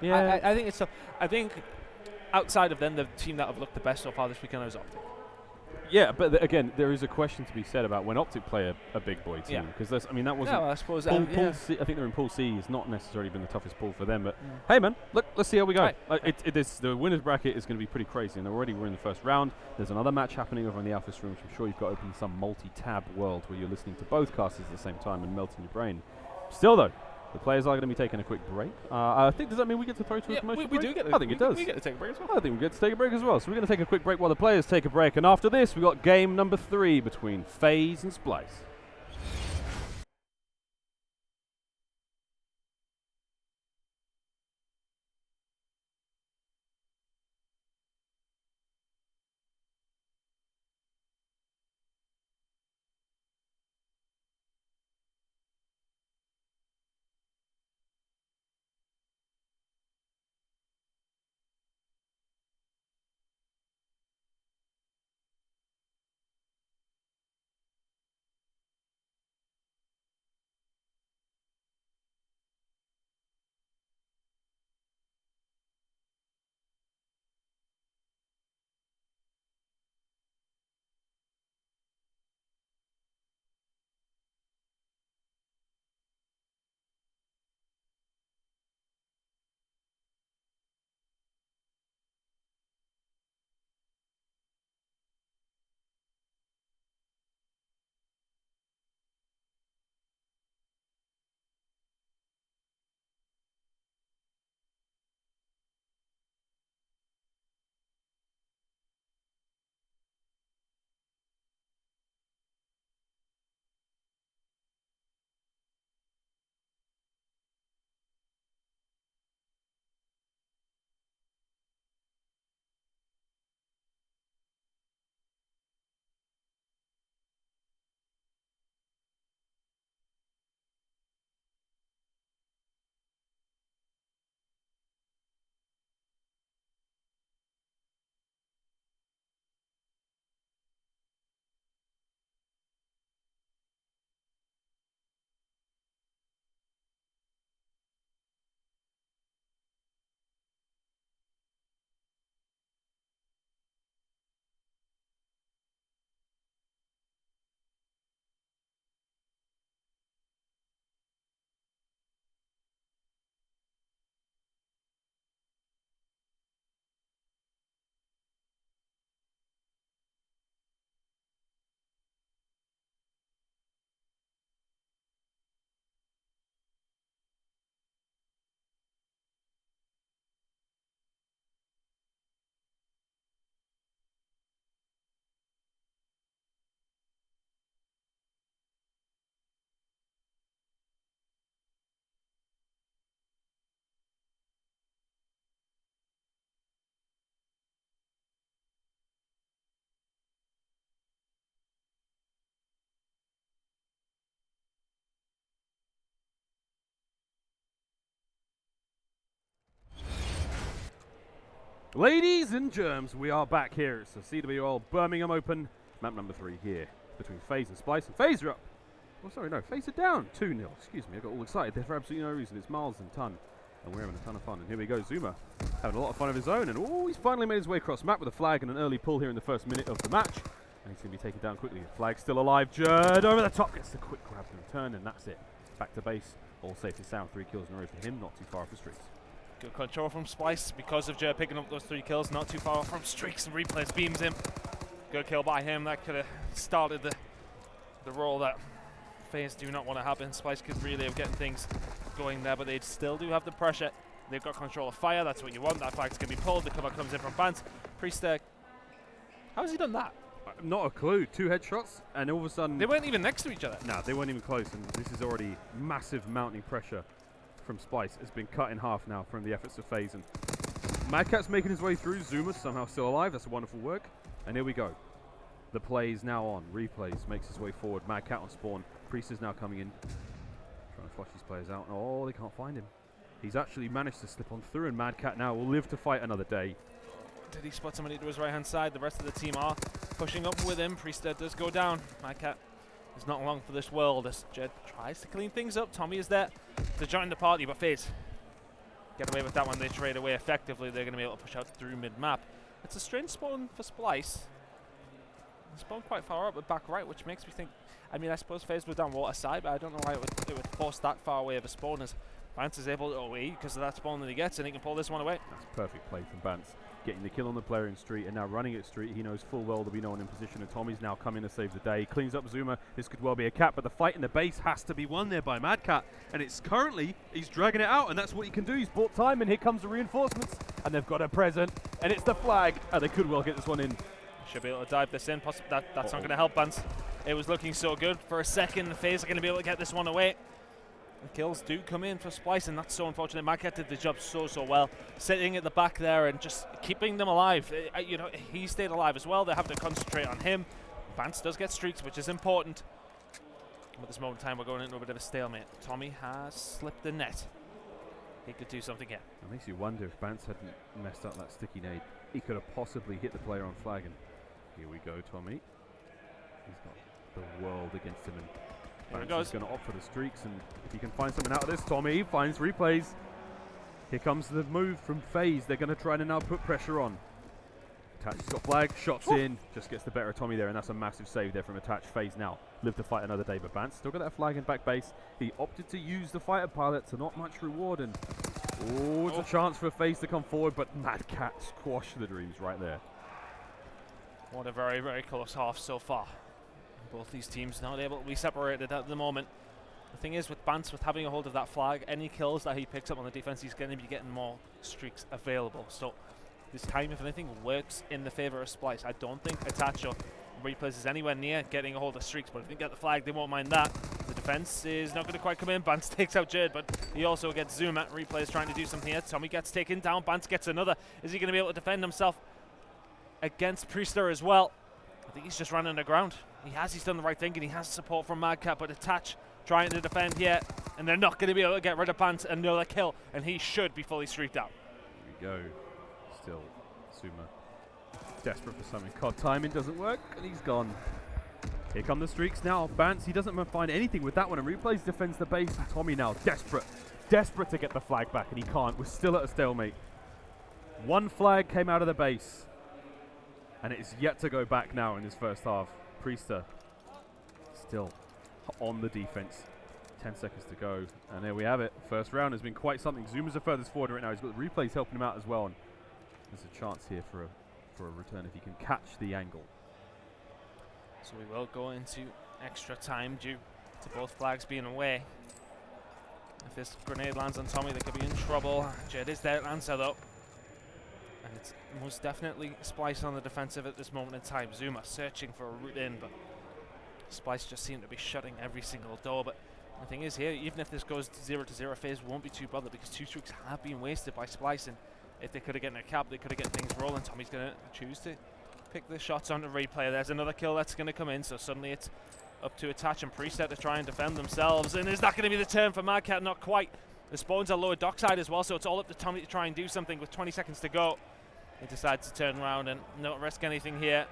Yeah. I think it's I think outside of them, the team that have looked the best so far this weekend is Optic. Yeah, but again, there is a question to be said about when Optic play a big boy team, because I mean that wasn't. Yeah, well, I suppose. Pool C, I think they're in Pool C. It's not necessarily been the toughest pool for them, but hey, man, look, let's see how we go. Right. The winners bracket is going to be pretty crazy, and already we're in the first round. There's another match happening over in the Alpha Stream, which I'm sure you've got open in some multi-tab world where you're listening to both casters at the same time and melting your brain. Still, though, the players are going to be taking a quick break. I think, does that mean we get to throw to a commercial break? Do get I think it does. We get to take a break as well. I think we get to take a break as well. So we're going to take a quick break while the players take a break. And after this, we've got game number 3 between FaZe and Splyce. Ladies and germs, we are back here. It's the CWL Birmingham Open, map number 3 here, between FaZe and Splyce. And FaZe are up. Oh, sorry, no, FaZe are down 2-0. Excuse me, I got all excited there for absolutely no reason. It's Miles and Ton, and we're having a ton of fun. And here we go, Zuma, having a lot of fun of his own. And oh, he's finally made his way across map with a flag and an early pull here in the first minute of the match. And he's going to be taken down quickly. Flag still alive. Jerd over the top, gets the quick grab and return, and that's it. Back to base, all safe and sound. 3 kills in a row for him, not too far off the streets. Good control from Splyce because of Jer picking up those 3 kills, not too far off from streaks and replays, beams him. Good kill by him, that could have started the roll that FaZe do not want to happen. Splyce could really have getting things going there, but they still do have the pressure. They've got control of fire, that's what you want. That flag's going to be pulled, the cover comes in from Bance. Priest, how has he done that? Not a clue. 2 headshots, and all of a sudden... They weren't even next to each other. No, they weren't even close, and this is already massive mounting pressure from Splyce. Has been cut in half now from the efforts of FaZe, and Madcat's making his way through. Zuma's somehow still alive. That's wonderful work. And here we go. The play is now on. Replays makes his way forward. Madcat on spawn. Priest is now coming in, trying to flush these players out. Oh, they can't find him. He's actually managed to slip on through, and Madcat now will live to fight another day. Did he spot somebody to his right-hand side? The rest of the team are pushing up with him. Priest does go down. Madcat is not long for this world as Jed tries to clean things up. Tommy is there to join the party, but FaZe get away with that one. They trade away effectively. They're going to be able to push out through mid-map. It's a strange spawn for Splyce. They spawn quite far up at back right, which makes me think, I mean, I suppose FaZe was down water side, but I don't know why it would force that far away of a spawn as Bance is able to away because of that spawn that he gets, and he can pull this one away. That's perfect play from Bance. Getting the kill on the player in street and now running at street. He knows full well there'll be no one in position, and Tommy's now coming to save the day. Cleans up Zuma. This could well be a cap, but the fight in the base has to be won there by Madcat, and it's currently, he's dragging it out, and that's what he can do. He's bought time, and here comes the reinforcements, and they've got a present, and it's the flag. They could well get this one in. Should be able to dive this in. That's not going to help Bance. It was looking so good for a second. FaZe are going to be able to get this one away. The kills do come in for Splyce, and that's so unfortunate. Madcat did the job so well, sitting at the back there and just keeping them alive. You know, he stayed alive as well. They have to concentrate on him. Bance does get streaks, which is important. At this moment in time, we're going into a bit of a stalemate. Tommy has slipped the net. He could do something here. It makes you wonder if Bance hadn't messed up that sticky nade, he could have possibly hit the player on flag. And here we go, Tommy. He's got the world against him, and Bance is going to opt for the streaks, and if he can find something out of this, Tommy finds replays. Here comes the move from FaZe. They're going to try to now put pressure on. Attach's got flag, shots in, just gets the better of Tommy there, and that's a massive save there from Attach. FaZe now live to fight another day, but Bance still got that flag in back base. He opted to use the fighter pilot, so not much reward, and it's a chance for FaZe to come forward, but Madcat squashed the dreams right there. What a very close half so far. Both these teams not able to be separated at the moment. The thing is with Bance, with having a hold of that flag, any kills that he picks up on the defense, he's going to be getting more streaks available. So this time, if anything, works in the favor of Splyce. I don't think Attach or Replays is anywhere near getting a hold of streaks, but if they get the flag, they won't mind that. The defense is not going to quite come in. Bance takes out Jade, but he also gets Zuma. Replays trying to do something here. Tommy gets taken down. Bance gets another. Is he going to be able to defend himself against Priester as well? I think he's just running underground. He's done the right thing, and he has support from Madcat, but Attach trying to defend here, and they're not going to be able to get rid of Bance. Another kill, and he should be fully streaked out. Here we go. Still Zuma desperate for something. COD timing doesn't work, and he's gone. Here come the streaks now. Bance, he doesn't find anything with that one, and Replays defends the base, and Tommy now desperate to get the flag back, and he can't. We're still at a stalemate. One flag came out of the base, and it's yet to go back now in this first half. Priester still on the defense. 10 seconds to go, and there we have it. First round has been quite something. Zuma's the furthest forward right now. He's got the Replays helping him out as well, and there's a chance here for a return if he can catch the angle. So we will go into extra time due to both flags being away. If this grenade lands on Tommy, they could be in trouble. Jed is there, answer though. And it's most definitely Splyce on the defensive at this moment in time. Zuma searching for a route in, but Splyce just seem to be shutting every single door. But the thing is here, even if this goes 0-0, FaZe won't be too bothered because 2 streaks have been wasted by Splyce, and if they could have gotten a cap, they could have gotten things rolling. Tommy's going to choose to pick the shots on the replay. There's another kill that's going to come in, so suddenly it's up to Attach and Preset to try and defend themselves. And is that going to be the turn for Madcat? Not quite. The spawns are lower dockside as well, so it's all up to Tommy to try and do something with 20 seconds to go. He decides to turn around and not risk anything here.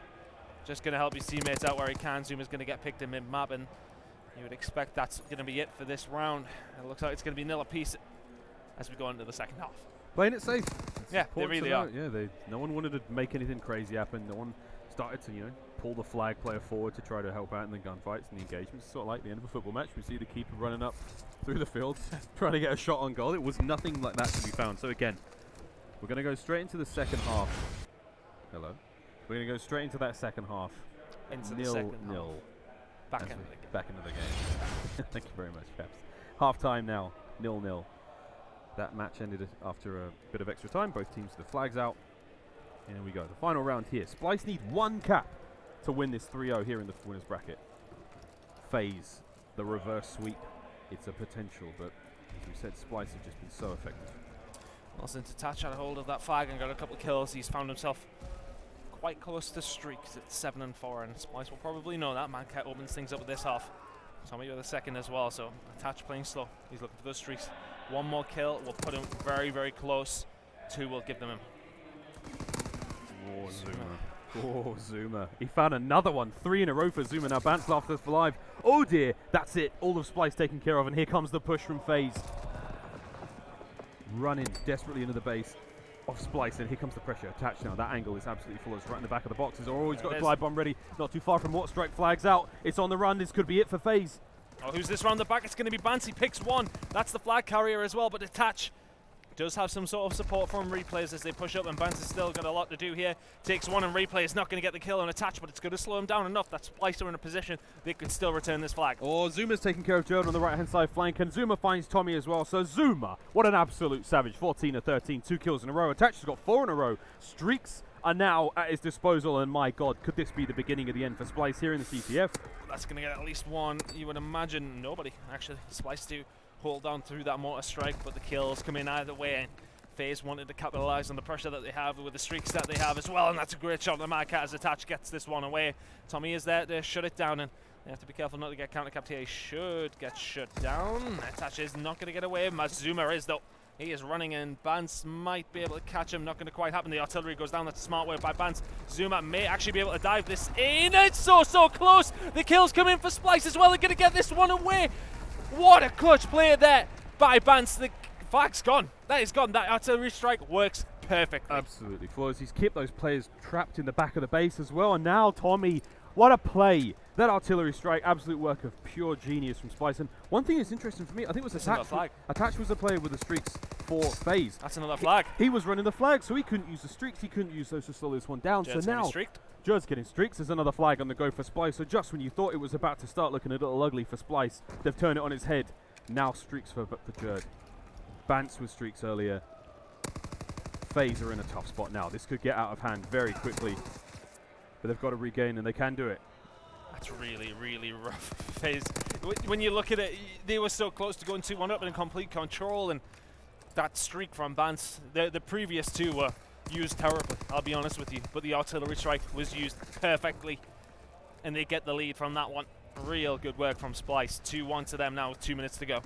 Just going to help his teammates out where he can. Zuma's going to get picked in mid-map, and you would expect that's going to be it for this round. It looks like it's going to be nil apiece as we go into the second half. Playing it safe. Yeah, they really are. Yeah, no one wanted to make anything crazy happen. No one started to, pull the flag player forward to try to help out in the gunfights and the engagements. It's sort of like the end of a football match. We see the keeper running up through the field, trying to get a shot on goal. It was nothing like that to be found. So again, we're going to go straight into the second half. Hello. We're going to go straight into that second half. Into the second half. Back into the game. Back into the game. Thank you very much, Peps. Half time now, 0-0. That match ended after a bit of extra time. Both teams with the flags out. And here we go. The final round here. Splyce need one cap to win this 3-0 here in the winners bracket. FaZe, the reverse sweep. It's a potential, but as we said, Splyce have just been so effective. Wilson to touch had a hold of that flag and got a couple of kills. He's found himself quite close to streaks at 7 and 4, and Splyce will probably know that. Mancat opens things up with this half. Tommy with a second as well, so Attach playing slow. He's looking for those streaks. One more kill will put him very, very close. 2 will give them him. Oh, Zuma. Oh, Zuma. He found another one. 3 in a row for Zuma. Now Bance laughter for live. Oh dear, that's it. All of Splyce taken care of, and here comes the push from FaZe. Running desperately into the base of Splyce, and here comes the pressure. Attached now. That angle is absolutely flawless. Right in the back of the boxes. Oh, he's got a glide bomb ready. Not too far from what strike flags out. It's on the run. This could be it for FaZe. Oh, who's this round the back? It's going to be Bance. He picks one. That's the flag carrier as well, but Attach does have some sort of support from replays as they push up, and Bance has still got a lot to do here. Takes one, and replay is not going to get the kill on Attach, but it's going to slow him down enough that Splyce are in a position they could still return this flag. Oh, Zuma's taking care of Jordan on the right-hand side flank, and Zuma finds Tommy as well. So Zuma, what an absolute savage. 14 of 13, 2 kills in a row. Attach has got 4 in a row. Streaks are now at his disposal, and my God, could this be the beginning of the end for Splyce here in the CTF? That's going to get at least one. You would imagine nobody, actually. Splyce do hold on through that mortar strike, but the kills come in either way. And FaZe wanted to capitalize on the pressure that they have with the streaks that they have as well, and that's a great shot on the Madcat as Attach gets this one away. Tommy is there to shut it down, and they have to be careful not to get counter-capped here. He should get shut down. Attach is not going to get away. Mazuma is, though. He is running, and Bance might be able to catch him. Not going to quite happen. The artillery goes down. That's a smart work by Bance. Zuma may actually be able to dive this in. It's so close. The kills come in for Splyce as well. They're going to get this one away. What a clutch play there by Bance. The flag's gone. That is gone. That artillery strike works perfectly. Absolutely flawless. He's kept those players trapped in the back of the base as well. And now Tommy, what a play. That artillery strike, absolute work of pure genius from Splyce. And one thing that's interesting for me, I think it was Attach was the player with the streaks for FaZe. That's another flag. He was running the flag, so he couldn't use the streaks. He couldn't use those to slow this one down. Jerd's so now Jerd's getting streaks. There's another flag on the go for Splyce. So just when you thought it was about to start looking a little ugly for Splyce, they've turned it on its head. Now streaks for Jerd. Bance with streaks earlier. FaZe are in a tough spot now. This could get out of hand very quickly, but they've got to regain, and they can do it. That's really, really rough. FaZe, when you look at it, they were so close to going 2-1 up and in complete control, and that streak from Bance, the previous 2 were used terribly, I'll be honest with you, but the artillery strike was used perfectly, and they get the lead from that one. Real good work from Splyce. 2-1 to them now with 2 minutes to go.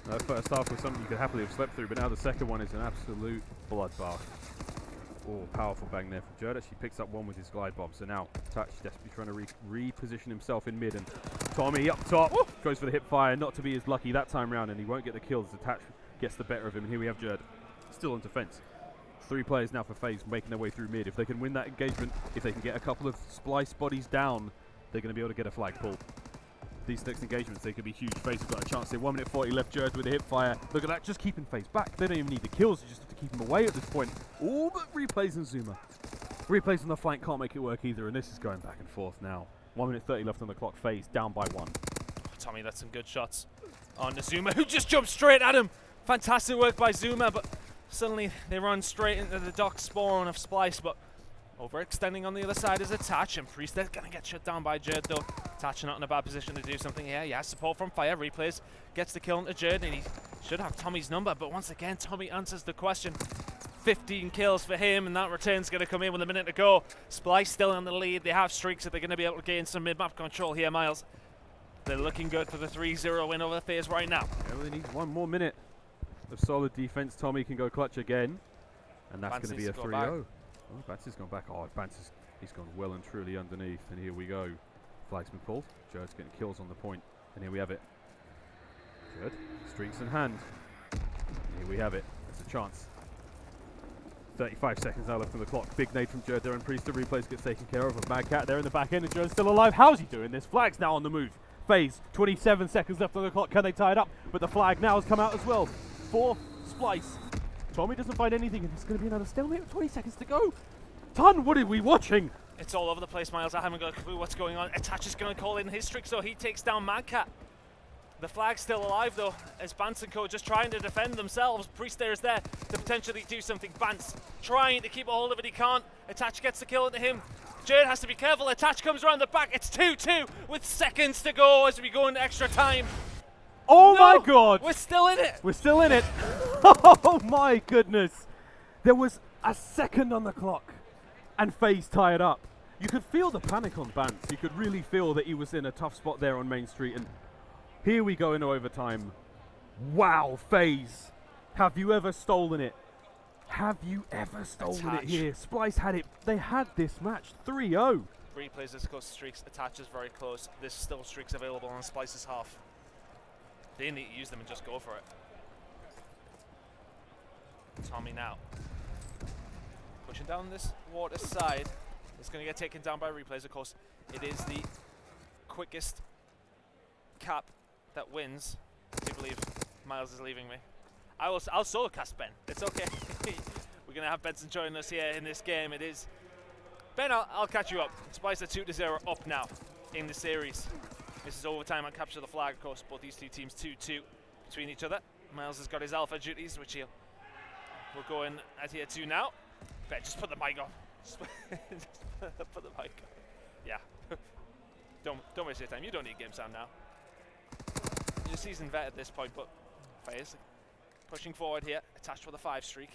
That first half was something you could happily have slept through, but now the second one is an absolute bloodbath. Oh, powerful bang there from Jerd. Actually picks up one with his glide bomb. So now Touch desperately trying to reposition himself in mid, and Tommy up top goes for the hip fire, not to be as lucky that time round, and he won't get the kills. Attach gets the better of him, and here we have Jerd still on defense. 3 players now for FaZe making their way through mid. If they can win that engagement, if they can get a couple of Splyce bodies down, they're going to be able to get a flag pull. These next engagements, they could be huge. FaZe have got a chance here. 1 minute 40 left. Jerd with a hip fire. Look at that, just keeping FaZe back. They don't even need the kills, they just have to keep them away at this point. All but replays and Zuma. Replays on the flank can't make it work either, and this is going back and forth now. 1 minute 30 left on the clock. FaZe down by 1. Oh, Tommy, that's some good shots on Zuma, who just jumped straight at him. Fantastic work by Zuma, but suddenly they run straight into the dock spawn of Splyce, but overextending on the other side is Attach, and Priest is going to get shut down by Jerd, though. Attach not in a bad position to do something here. He has support from Fire. Replays, gets the kill into Jerd, and he should have Tommy's number, but once again, Tommy answers the question. 15 kills for him, and that return's going to come in with a minute to go. Splyce still on the lead. They have streaks that they're going to be able to gain some mid-map control here, Miles. They're looking good for the 3-0 win over the FaZe right now. Yeah, they need 1 more minute of solid defense. Tommy can go clutch again, and that's going to be a 3-0. Oh, Bance has gone back. Oh, he's gone well and truly underneath. And here we go. Flag's been pulled. Jared's getting kills on the point. And here we have it. Good. Streaks in hand. Here we have it. That's a chance. 35 seconds now left on the clock. Big nade from Jared there, and Priest. The replays gets taken care of. A Mad Cat there in the back end, and Jared's still alive. How's he doing this? Flag's now on the move. FaZe, 27 seconds left on the clock. Can they tie it up? But the flag now has come out as well. For Splyce. Tommy doesn't find anything, and it's going to be another stalemate with 20 seconds to go. Ton, what are we watching? It's all over the place, Miles. I haven't got a clue what's going on. Attach is going to call in his trick, so he takes down Mad Cat. The flag's still alive though, as Bance and Co just trying to defend themselves. Priest there is there to potentially do something. Bance trying to keep a hold of it, he can't. Attach gets the kill into him. Jared has to be careful. Attach comes around the back. It's 2-2 with seconds to go as we go into extra time. Oh No, my god! we're still in it. We're still in it. Oh my goodness. There was a second on the clock and FaZe tie it up. You could feel the panic on Bance. You could really feel that he was in a tough spot there on Main Street. And here we go into overtime. Wow, FaZe. Have you ever stolen it? Have you ever stolen it here? Splyce had it. They had this match 3-0. Replays this close to streaks. Attach is very close. There's still streaks available on Splyce's half. They need to use them and just go for it. Tommy now. Pushing down this water side. It's going to get taken down by replays, of course. It is the quickest cap that wins. I do believe Miles is leaving me. I'll solo cast Ben. It's okay. We're going to have Benson join us here in this game. It is Ben, I'll catch you up. Splyce are 2-0 up now in the series. This is overtime on capture the flag, of course. Both these two teams 2-2 between each other. Miles has got his alpha duties, which we'll go in at here 2 now. Ben, just put the mic on. Just put the mic on. Yeah. Don't waste your time. You don't need game sound now. You're a seasoned vet at this point, but FaZe pushing forward here. Attached with a 5 streak.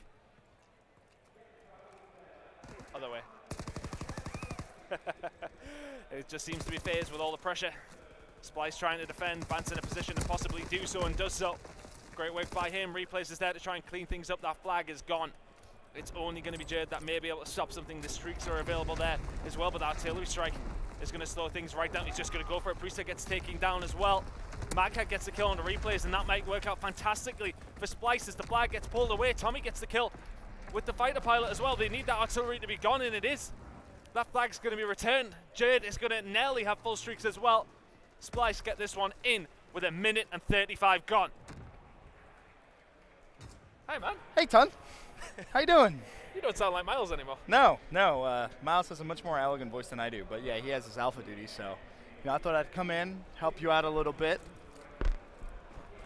Other way. It just seems to be FaZe with all the pressure. Splyce trying to defend. Bance in a position to possibly do so, and does so. Great work by him. Replays is there to try and clean things up. That flag is gone. It's only going to be Jared that may be able to stop something. The streaks are available there as well, but the artillery strike is going to slow things right down. He's just going to go for it. Priester gets taken down as well. Mad Cat gets the kill on the replays, and that might work out fantastically for Splyce as the flag gets pulled away. Tommy gets the kill with the fighter pilot as well. They need that artillery to be gone, and it is. That flag's going to be returned. Jared is going to nearly have full streaks as well. Splyce get this one in with 1 minute and 35 gone. Hi, man. Hey, Ton. How you doing? You don't sound like Miles anymore. No. Miles has a much more elegant voice than I do, but yeah, he has his alpha duty, so I thought I'd come in, help you out a little bit.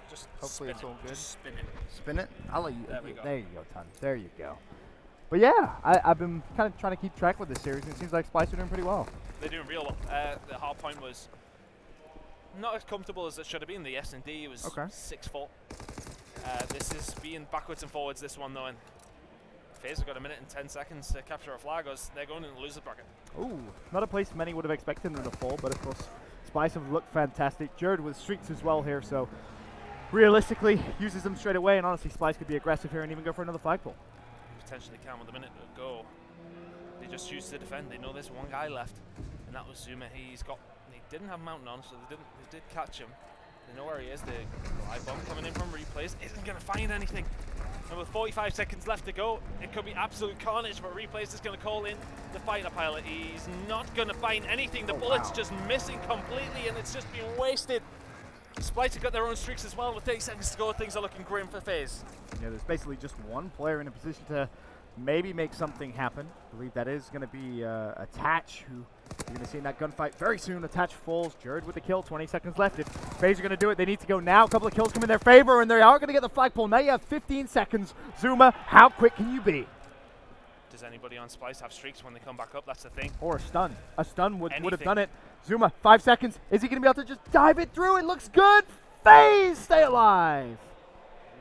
Just hopefully it's all good. Just spin it. Spin it? I'll let you. There we go. There you go, Ton. There you go. But yeah, I've been kind of trying to keep track with this series, and it seems like Splyce are doing pretty well. They're doing real well. The hard point was not as comfortable as it should have been. The S&D was 6-4. This is being backwards and forwards, this one though, and FaZe have got 1 minute and 10 seconds to capture a flag, or they're going in the loser bracket. Ooh, not a place many would have expected them to fall, but of course, Splyce have looked fantastic. Jared with streaks as well here, so realistically, uses them straight away, and honestly, Splyce could be aggressive here and even go for another flagpole. Potentially can with 1 minute to go. They just choose to defend. They know there's one guy left, and that was Zuma. He didn't have mountain on, so they did catch him. They know where he is. The live bomb coming in from replays isn't going to find anything. And with 45 seconds left to go, it could be absolute carnage, but replays is going to call in the fighter pilot. He's not going to find anything. The bullet's just missing completely, and it's just been wasted. Splyce have got their own streaks as well. With 30 seconds to go, things are looking grim for FaZe. Yeah, there's basically just one player in a position to maybe make something happen. I believe that is going to be Attach, who you're going to see in that gunfight very soon. Attach falls. Jared with the kill. 20 seconds left. If FaZe are going to do it, they need to go now. A couple of kills come in their favor, and they are going to get the flagpole. Now you have 15 seconds. Zuma, how quick can you be? Does anybody on Splyce have streaks when they come back up? That's the thing. Or a stun. A stun would have done it. Zuma, 5 seconds. Is he going to be able to just dive it through? It looks good. FaZe, stay alive.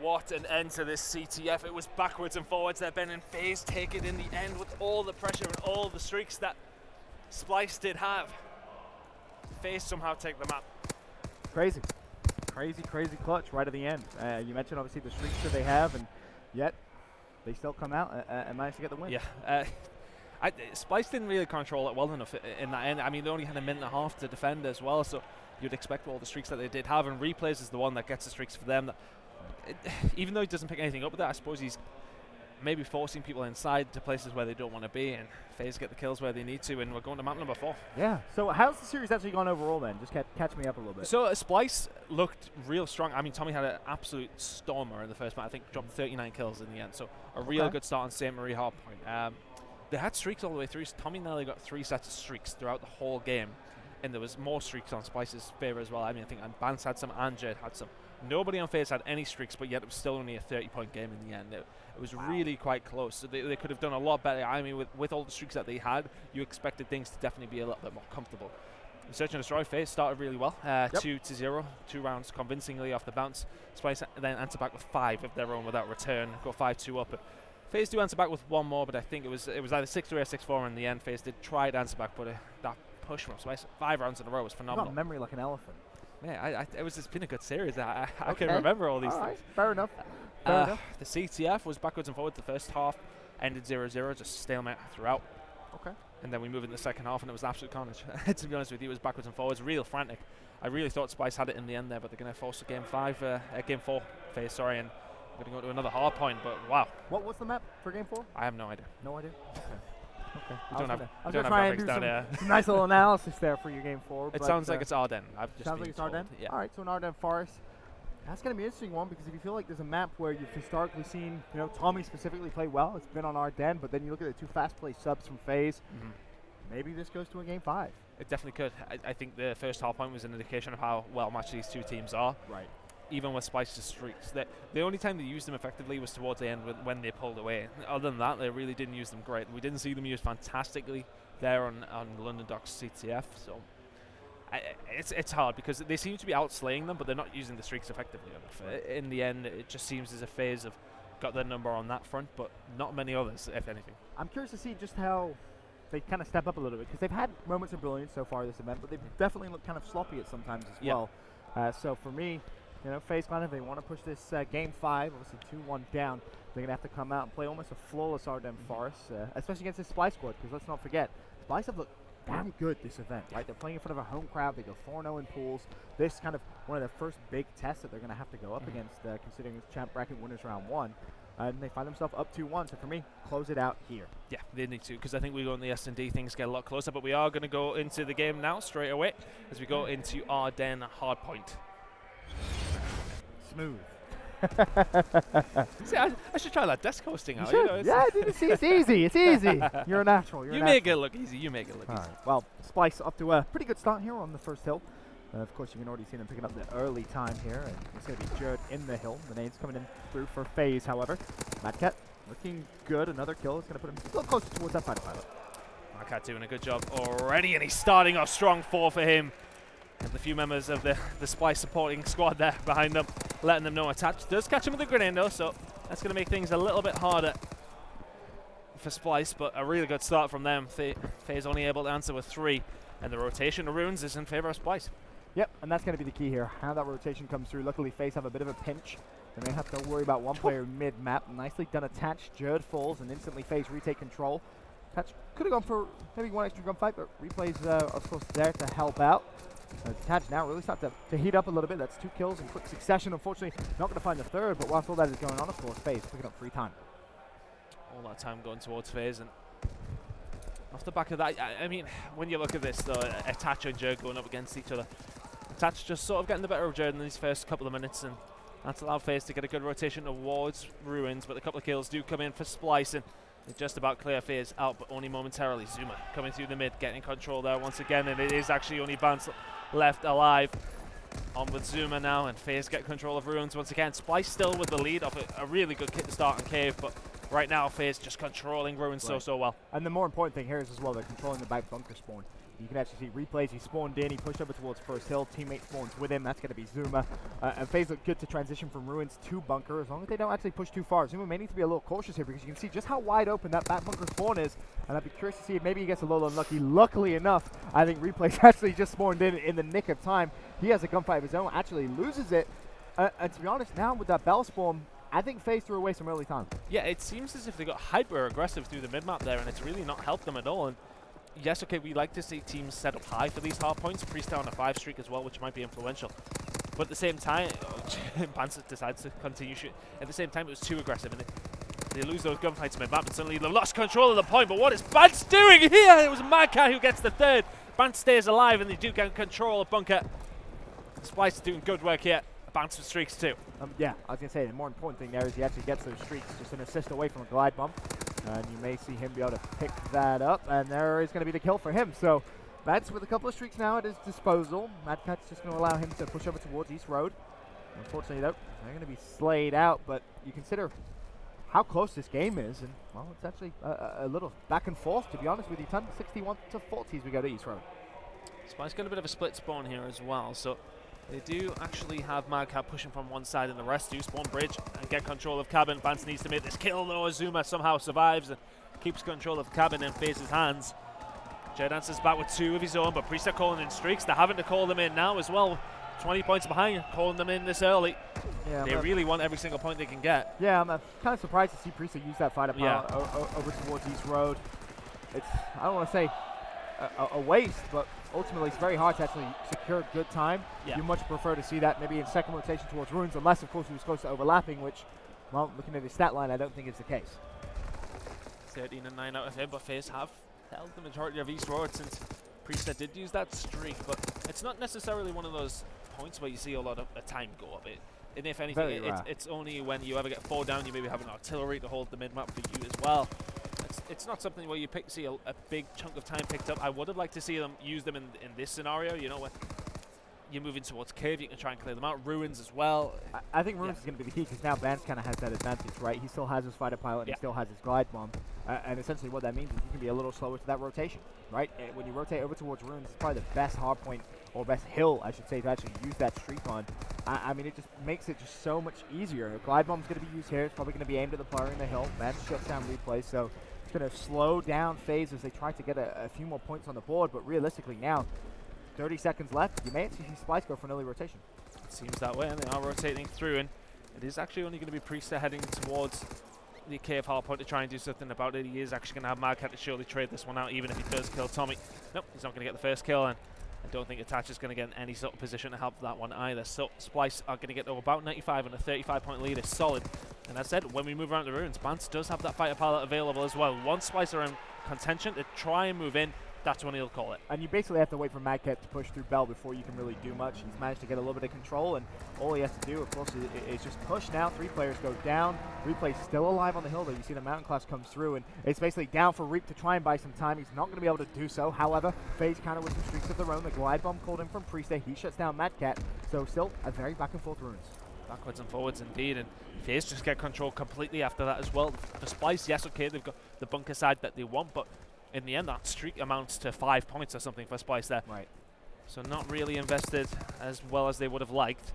What an end to this CTF. It was backwards and forwards there, Ben, and FaZe take it in the end with all the pressure and all the streaks that Splyce did have. FaZe somehow take the map. Crazy. Crazy clutch right at the end. You mentioned obviously the streaks that they have, and yet they still come out and manage to get the win. Yeah. Splyce didn't really control it well enough in that end. I mean, they only had a minute and a half to defend as well, so you'd expect all the streaks that they did have, and Replays is the one that gets the streaks for them. Even though he doesn't pick anything up with that, I suppose he's maybe forcing people inside to places where they don't want to be, and FaZe get the kills where they need to, and we're going to map number 4. Yeah. So how's the series actually gone overall then? Just catch me up a little bit. So Splyce looked real strong. I mean, Tommy had an absolute stormer in the first match. I think dropped 39 kills in the end, so a real good start on St. Marie Hardpoint. They had streaks all the way through. So Tommy nearly got 3 sets of streaks throughout the whole game, and there was more streaks on Splyce's favor as well. I mean, I think Bance had some, and Jed had some. Nobody on FaZe had any streaks, but yet it was still only a 30-point game in the end. It was really quite close. So they could have done a lot better. I mean, with all the streaks that they had, you expected things to definitely be a little bit more comfortable. Search and Destroy, FaZe started really well. 2-0, 2 rounds convincingly off the bounce. Splyce then answered back with 5 of their own without return, go 5-2 up. FaZe do answer back with 1 more, but I think it was either 6-3 or 6-4 in the end. FaZe did try to answer back, but that push from Splyce 5 rounds in a row was phenomenal. Got memory like an elephant. Yeah, it's been a good series. I can remember all these things. Fair enough. Fair enough. The CTF was backwards and forwards the first half, ended 0-0, just stalemate throughout. Okay. And then we moved in the second half, and it was absolute carnage. To be honest with you, it was backwards and forwards, real frantic. I really thought Splyce had it in the end there, but they're going to force a game 4 phase, sorry, and we're going to go to another hard point, but wow. What was the map for game 4? I have no idea. No idea? Okay. We don't have try and graphics do down here. some nice little analysis there for your game 4. It sounds like it's Ardennes. I've just sounds been like it's told. Ardennes? Yeah. All right, so an Ardennes Forest. That's going to be an interesting one, because if you feel like there's a map where you've historically seen, Tommy specifically play well, it's been on Ardennes, but then you look at the 2 fast play subs from FaZe, maybe this goes to a game 5. It definitely could. I think the first half point was an indication of how well matched these 2 teams are. Right. Even with Splyce's streaks. The only time they used them effectively was towards the end when they pulled away. Other than that, they really didn't use them great. We didn't see them used fantastically there on London Docks CTF. So it's hard, because they seem to be outslaying them, but they're not using the streaks effectively enough. In the end, it just seems as if FaZe have got their number on that front, but not many others, if anything. I'm curious to see just how they kind of step up a little bit, because they've had moments of brilliance so far this event, but they've definitely looked kind of sloppy at sometimes as well. So for me, FaZe Clan, if they want to push this game 5, obviously 2-1 down, they're going to have to come out and play almost a flawless Ardennes Forest, especially against this Splyce squad, because let's not forget, Splyce have looked damn good this event, right? They're playing in front of a home crowd. They go 4-0 in pools. This kind of one of their first big tests that they're going to have to go up against, considering it's champ bracket winners round 1. And they find themselves up 2-1. So for me, close it out here. Yeah, they need to, because I think we go in the S&D, things get a lot closer. But we are going to go into the game now straight away as we go into Ardennes Hardpoint. Smooth. See, I should try that desk hosting out. Yeah, dude, it's easy. It's easy. You're a natural. You make it look easy. You make it look easy. Right. Well, Splyce up to a pretty good start here on the first hill. Of course, you can already see them picking up the early time here. And it's going to be Jared in the hill. The nades coming in through for FaZe, however. Madcat looking good. Another kill. It's going to put him a little closer towards that fighter pilot. Madcat doing a good job already, and he's starting off strong 4 for him. And the few members of the Splyce supporting squad there behind them, letting them know attach. Does catch him with a grenade though, so that's going to make things a little bit harder for Splyce, but a really good start from them. FaZe only able to answer with 3, and the rotation of runes is in favor of Splyce. Yep, and that's going to be the key here, how that rotation comes through. Luckily, FaZe have a bit of a pinch. They may have to worry about one player mid-map. Nicely done attach. Jared falls, and instantly FaZe retake control. Attach could have gone for maybe one extra gunfight, but replays are of course there to help out. Attach now really start to heat up a little bit. That's 2 kills in quick succession. Unfortunately, not going to find the third, but whilst all that is going on, of course, FaZe picking up free time. All that time going towards FaZe, and off the back of that, I mean, when you look at this, though, Attach and Jared going up against each other, Attach just sort of getting the better of Jared in these first couple of minutes, and that's allowed FaZe to get a good rotation towards Ruins, but a couple of kills do come in for Splyce, and they just about clear FaZe out, but only momentarily. Zuma coming through the mid, getting control there once again, and it is actually only Bance left alive. On with Zuma now, and FaZe get control of Ruins once again. Splyce still with the lead off a really good start on Cave, but right now FaZe just controlling Ruins so well. And the more important thing here is as well, they're controlling the back bunker spawn. You can actually see replays. He spawned in, he pushed over towards first hill, teammate spawns with him, that's going to be Zuma. And FaZe look good to transition from Ruins to bunker, as long as they don't actually push too far. Zuma may need to be a little cautious here, because you can see just how wide open that back bunker spawn is, and I'd be curious to see if maybe he gets a little unlucky. Luckily enough, I think replays actually just spawned in the nick of time. He has a gunfight of his own, actually loses it, and to be honest, now with that bell spawn, I think FaZe threw away some early time. Yeah, it seems as if they got hyper aggressive through the mid-map there, and it's really not helped them at all. And yes, okay, we like to see teams set up high for these hard points. Priest on a 5 streak as well, which might be influential. But at the same time, Bance decides to continue shooting. At the same time, it was too aggressive, and they lose those gunfights mid-map, and suddenly they've lost control of the point. But what is Bance doing here? It was Madcat who gets the third. Bance stays alive, and they do get control of Bunker. Splyce doing good work here. Bance with streaks too. Yeah, I was going to say, the more important thing there is he actually gets those streaks, just an assist away from a glide bump. And you may see him be able to pick that up, and there is going to be the kill for him. So Bance with a couple of streaks now at his disposal. Madcat's just going to allow him to push over towards East Road. Unfortunately, though, they're going to be slayed out, but you consider how close this game is, and, well, it's actually a little back and forth, to be honest with you. 61 to 40 as we go to East Road. Splyce got a bit of a split spawn here as well, so they do actually have Madcat pushing from one side, and the rest do spawn bridge and get control of cabin. Bance needs to make this kill, though. Azuma somehow survives and keeps control of cabin in FaZe's hands. Jay Dancer's back with 2 of his own, but Priest are calling in streaks. They're having to call them in now as well. 20 points behind, calling them in this early. Yeah, they really want every single point they can get. Yeah, I'm kind of surprised to see Priest use that fighter power over towards East Road. It's, I don't want to say a waste, but ultimately it's very hard to actually secure good time. You much prefer to see that maybe in second rotation towards Runes, unless of course he was close to overlapping, which, well, looking at his stat line, I don't think is the case. 13 and 9 out of him, but FaZe have held the majority of East Road since Priest did use that streak, but it's not necessarily one of those points where you see a lot of time go up. And if anything, it's only when you ever get 4 down, you maybe have an artillery to hold the mid-map for you as well. It's not something where you see a big chunk of time picked up. I would have liked to see them use them in this scenario, you know, when you're moving towards Cave, you can try and clear them out. Ruins as well. I think Ruins is going to be the key, because now Bance kind of has that advantage, right? He still has his fighter pilot, and he still has his glide bomb. And essentially what that means is you can be a little slower to that rotation, right? When you rotate over towards Ruins, it's probably the best hard point, or best hill, I should say, to actually use that streak on. I mean, it just makes it just so much easier. A glide bomb's going to be used here. It's probably going to be aimed at the player in the hill. Bance shuts down replay, so it's going to slow down FaZe as they try to get a few more points on the board. But realistically now, 30 seconds left, you may actually see Splyce go for an early rotation. It seems that way, and they are rotating through, and it is actually only going to be Priest heading towards the cave hard point to try and do something about it. He is actually going to have Madcat to surely trade this one out, even if he does kill Tommy. Nope, he's not going to get the first kill, and I don't think Attach is going to get in any sort of position to help that one either. So Splyce are going to get to about 95, and a 35-point lead is solid. And as I said, when we move around the ruins, Bance does have that fighter pilot available as well. Once Splyce are in contention to try and move in, that's when he'll call it. And you basically have to wait for Madcat to push through Bell before you can really do much. He's managed to get a little bit of control, and all he has to do, of course, is just push now. 3 players go down. Replay's still alive on the hill, though. You see the mountain class comes through, and it's basically down for Reap to try and buy some time. He's not going to be able to do so. However, FaZe counter with some streaks of their own. The glide bomb called in from Priest. He shuts down Madcat, so still a very back-and-forth ruins. Backwards and forwards indeed, and FaZe just get control completely after that as well. For Splyce, yes, okay, they've got the bunker side that they want, but in the end, that streak amounts to 5 points or something for Splyce there. Right. So not really invested as well as they would have liked.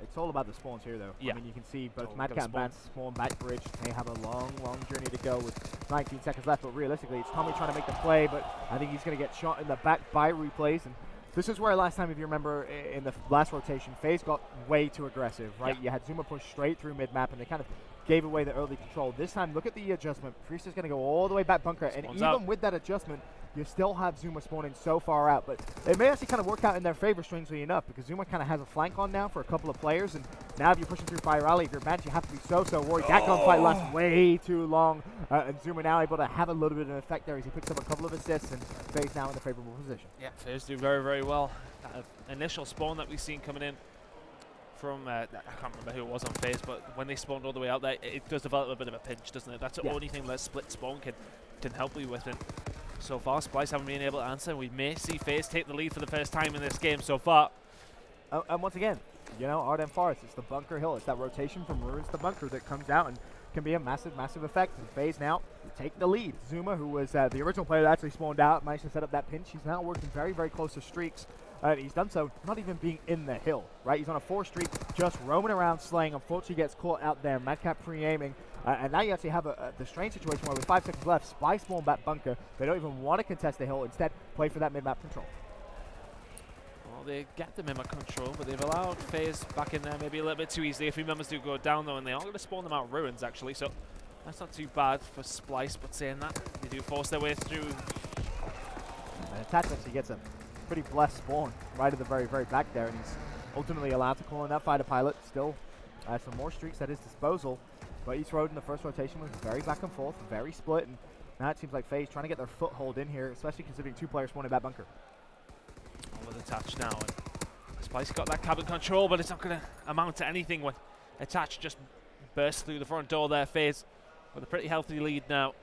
It's all about the spawns here, though. Yeah. I mean, you can see both Madcat and Bance spawn back bridge. They have a long, long journey to go with 19 seconds left, but realistically, it's Tommy trying to make the play, but I think he's going to get shot in the back by replays. And this is where last time, if you remember, in the last rotation, FaZe got way too aggressive, right? Yeah. You had Zuma push straight through mid-map, and they kind of gave away the early control. This time, look at the adjustment. Priest is going to go all the way back bunker, and even with that adjustment, you still have Zuma spawning so far out. But it may actually kind of work out in their favor, strangely enough, because Zuma kind of has a flank on now for a couple of players, and now if you're pushing through Fire Rally, if you're Bance, you have to be so worried. That gunfight lasts way too long, and Zuma now able to have a little bit of an effect there as he picks up a couple of assists, and FaZe now in a favorable position. Yeah, FaZe do very, very well. That initial spawn that we've seen coming in from, I can't remember who it was on FaZe, but when they spawned all the way out there, it does develop a bit of a pinch, doesn't it? That's the only thing that split spawn can help you with. And so far, Splyce haven't been able to answer. We may see FaZe take the lead for the first time in this game so far. And once again, you know, Arden Forest, it's the bunker hill. It's that rotation from ruins to bunker that comes out and can be a massive, massive effect. And FaZe now take the lead. Zuma, who was the original player that actually spawned out, managed to set up that pinch. He's now working very, very close to streaks. He's done so not even being in the hill, right? He's on a 4 streak, just roaming around slaying. Unfortunately, gets caught out there. Madcat pre-aiming. And now you actually have the strange situation where with 5 seconds left, Splyce spawn back bunker. They don't even want to contest the hill. Instead, play for that mid-map control. Well, they get the Mimic control, but they've allowed FaZe back in there maybe a little bit too easily. A few members do go down though, and they are going to spawn them out ruins actually, so that's not too bad for Splyce, but saying that, they do force their way through. And Attach actually gets a pretty blessed spawn right at the very, very back there, and he's ultimately allowed to call in that fighter pilot. Still some more streaks at his disposal, but East Road in the first rotation was very back and forth, very split, and now it seems like FaZe trying to get their foothold in here, especially considering 2 players spawning in that bunker. With Attach now, and Splyce got that cabin control, but it's not going to amount to anything when Attach just bursts through the front door there. FaZe with a pretty healthy lead now,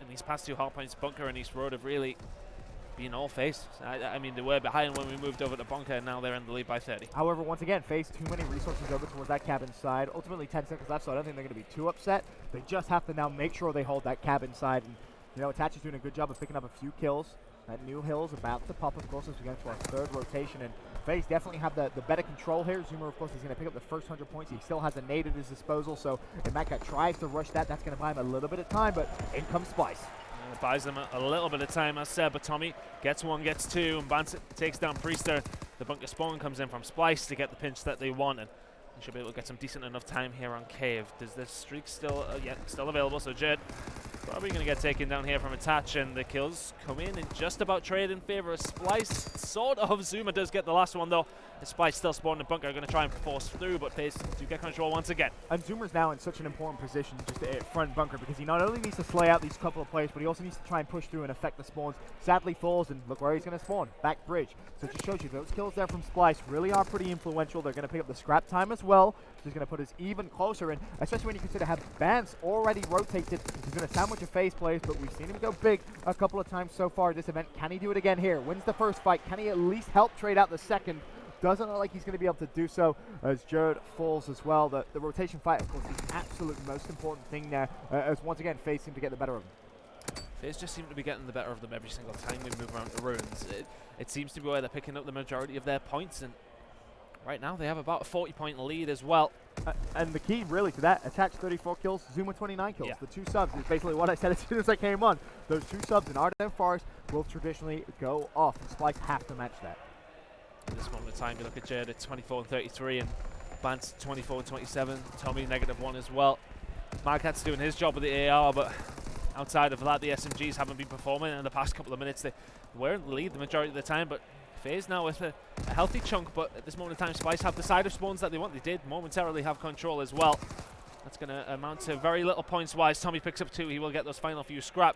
and these past 2 hardpoints, bunker and East Road, have really been all FaZe. I mean, they were behind when we moved over to bunker, and now they're in the lead by 30. However, once again, FaZe too many resources over towards that cabin side. Ultimately 10 seconds left, so I don't think they're going to be too upset. They just have to now make sure they hold that cabin side, and you know, Attach is doing a good job of picking up a few kills. That new hill's about to pop, of course, as we get into our 3rd rotation, and FaZe definitely have the better control here. Zoomer, of course, is going to pick up the first 100 points. He still has a nade at his disposal, so if Magcat tries to rush that, that's going to buy him a little bit of time, but in comes Splyce. It buys them a little bit of time, as said, but Tommy gets 1, gets 2, and Bance takes down Priester. The bunker spawn comes in from Splyce to get the pinch that they want, and they should be able to get some decent enough time here on Cave. Does this streak still still available? So Jed probably going to get taken down here from Attach, and the kills come in and just about trade in favor of Splyce. Sort of. Zuma does get the last one though. Splyce still spawning in bunker, going to try and force through, but FaZe do get control once again. And Zoomer's now in such an important position just at front bunker, because he not only needs to slay out these couple of players, but he also needs to try and push through and affect the spawns. Sadly falls, and look where he's going to spawn. Back bridge. So it just shows you those kills there from Splyce really are pretty influential. They're going to pick up the scrap time as well, which is going to put us even closer, and especially when you consider how Bance already rotated. He's going to sandwich a FaZe plays, but we've seen him go big a couple of times so far this event. Can he do it again here? Wins the first fight. Can he at least help trade out the second? Doesn't look like he's going to be able to do so, as Jared falls as well. The rotation fight, of course, is the absolute most important thing there, as once again FaZe seem to get the better of them. FaZe just seem to be getting the better of them every single time we move around the ruins. It seems to be where they're picking up the majority of their points, and right now they have about a 40-point lead as well. And the key really to that, Attach 34 kills, Zuma 29 kills. Yeah. The 2 subs is basically what I said as soon as I came on. Those 2 subs in Arden and Forest will traditionally go off, and Splyce have to match that. At this moment in time, you look at Jared at 24 and 33, and Bance 24 and 27, Tommy -1 as well. Magcat's doing his job with the AR, but outside of that, the SMGs haven't been performing in the past couple of minutes. They were in the lead the majority of the time, but FaZe now with a healthy chunk, but at this moment in time, Splyce have the side of spawns that they want. They did momentarily have control as well. That's going to amount to very little points-wise. Tommy picks up 2. He will get those final few scrap.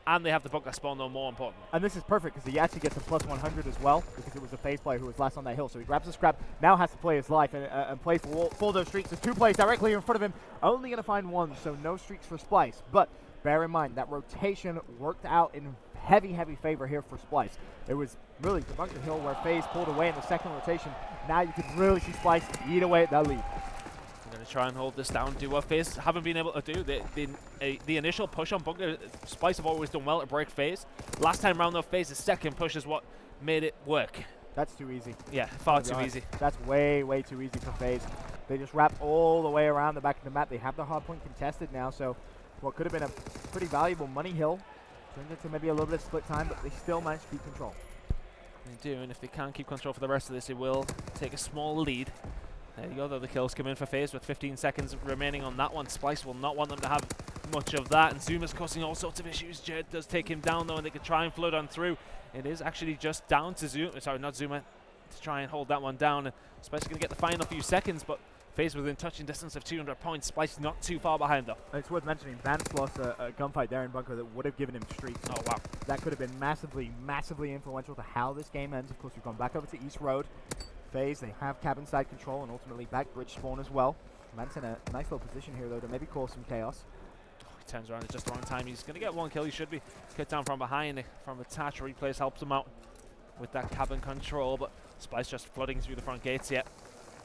And they have the bunker spawn, though, more important. And this is perfect, because he actually gets a plus 100 as well, because it was a FaZe player who was last on that hill. So he grabs the scrap, now has to play his life and play for those streaks. There's 2 players directly in front of him, only going to find 1, so no streaks for Splyce. But bear in mind, that rotation worked out in heavy, heavy favor here for Splyce. It was really the bunker hill where FaZe pulled away in the second rotation. Now you can really see Splyce eat away at that lead. I'm going to try and hold this down, do what FaZe haven't been able to do. The initial push on bunker, Splyce have always done well to break FaZe. Last time round though, FaZe's second push is what made it work. That's too easy. Yeah, far too easy. That's way, way too easy for FaZe. They just wrap all the way around the back of the map. They have the hardpoint contested now, so what could have been a pretty valuable money hill turned into maybe a little bit of split time, but they still managed to keep control. They do, and if they can't keep control for the rest of this, it will take a small lead. There you go, though. The kills come in for FaZe with 15 seconds remaining on that one. Splyce will not want them to have much of that, and Zuma's causing all sorts of issues. Jed does take him down, though, and they could try and float on through. It is actually just down to Zuma, sorry, not Zuma, to try and hold that one down. And Splyce is going to get the final few seconds, but FaZe within touching distance of 200 points. Splyce not too far behind, though. It's worth mentioning, Vance lost a gunfight there in bunker that would have given him streaks. Oh, wow. That could have been massively, massively influential to how this game ends. Of course, we've gone back over to East Road. FaZe, they have cabin side control and ultimately back bridge spawn as well. Vance in a nice little position here, though, to maybe cause some chaos. He turns around at just the wrong time. He's going to get 1 kill. He should be cut down from behind. From Attach, replays helps him out with that cabin control, but Splyce just flooding through the front gates yet.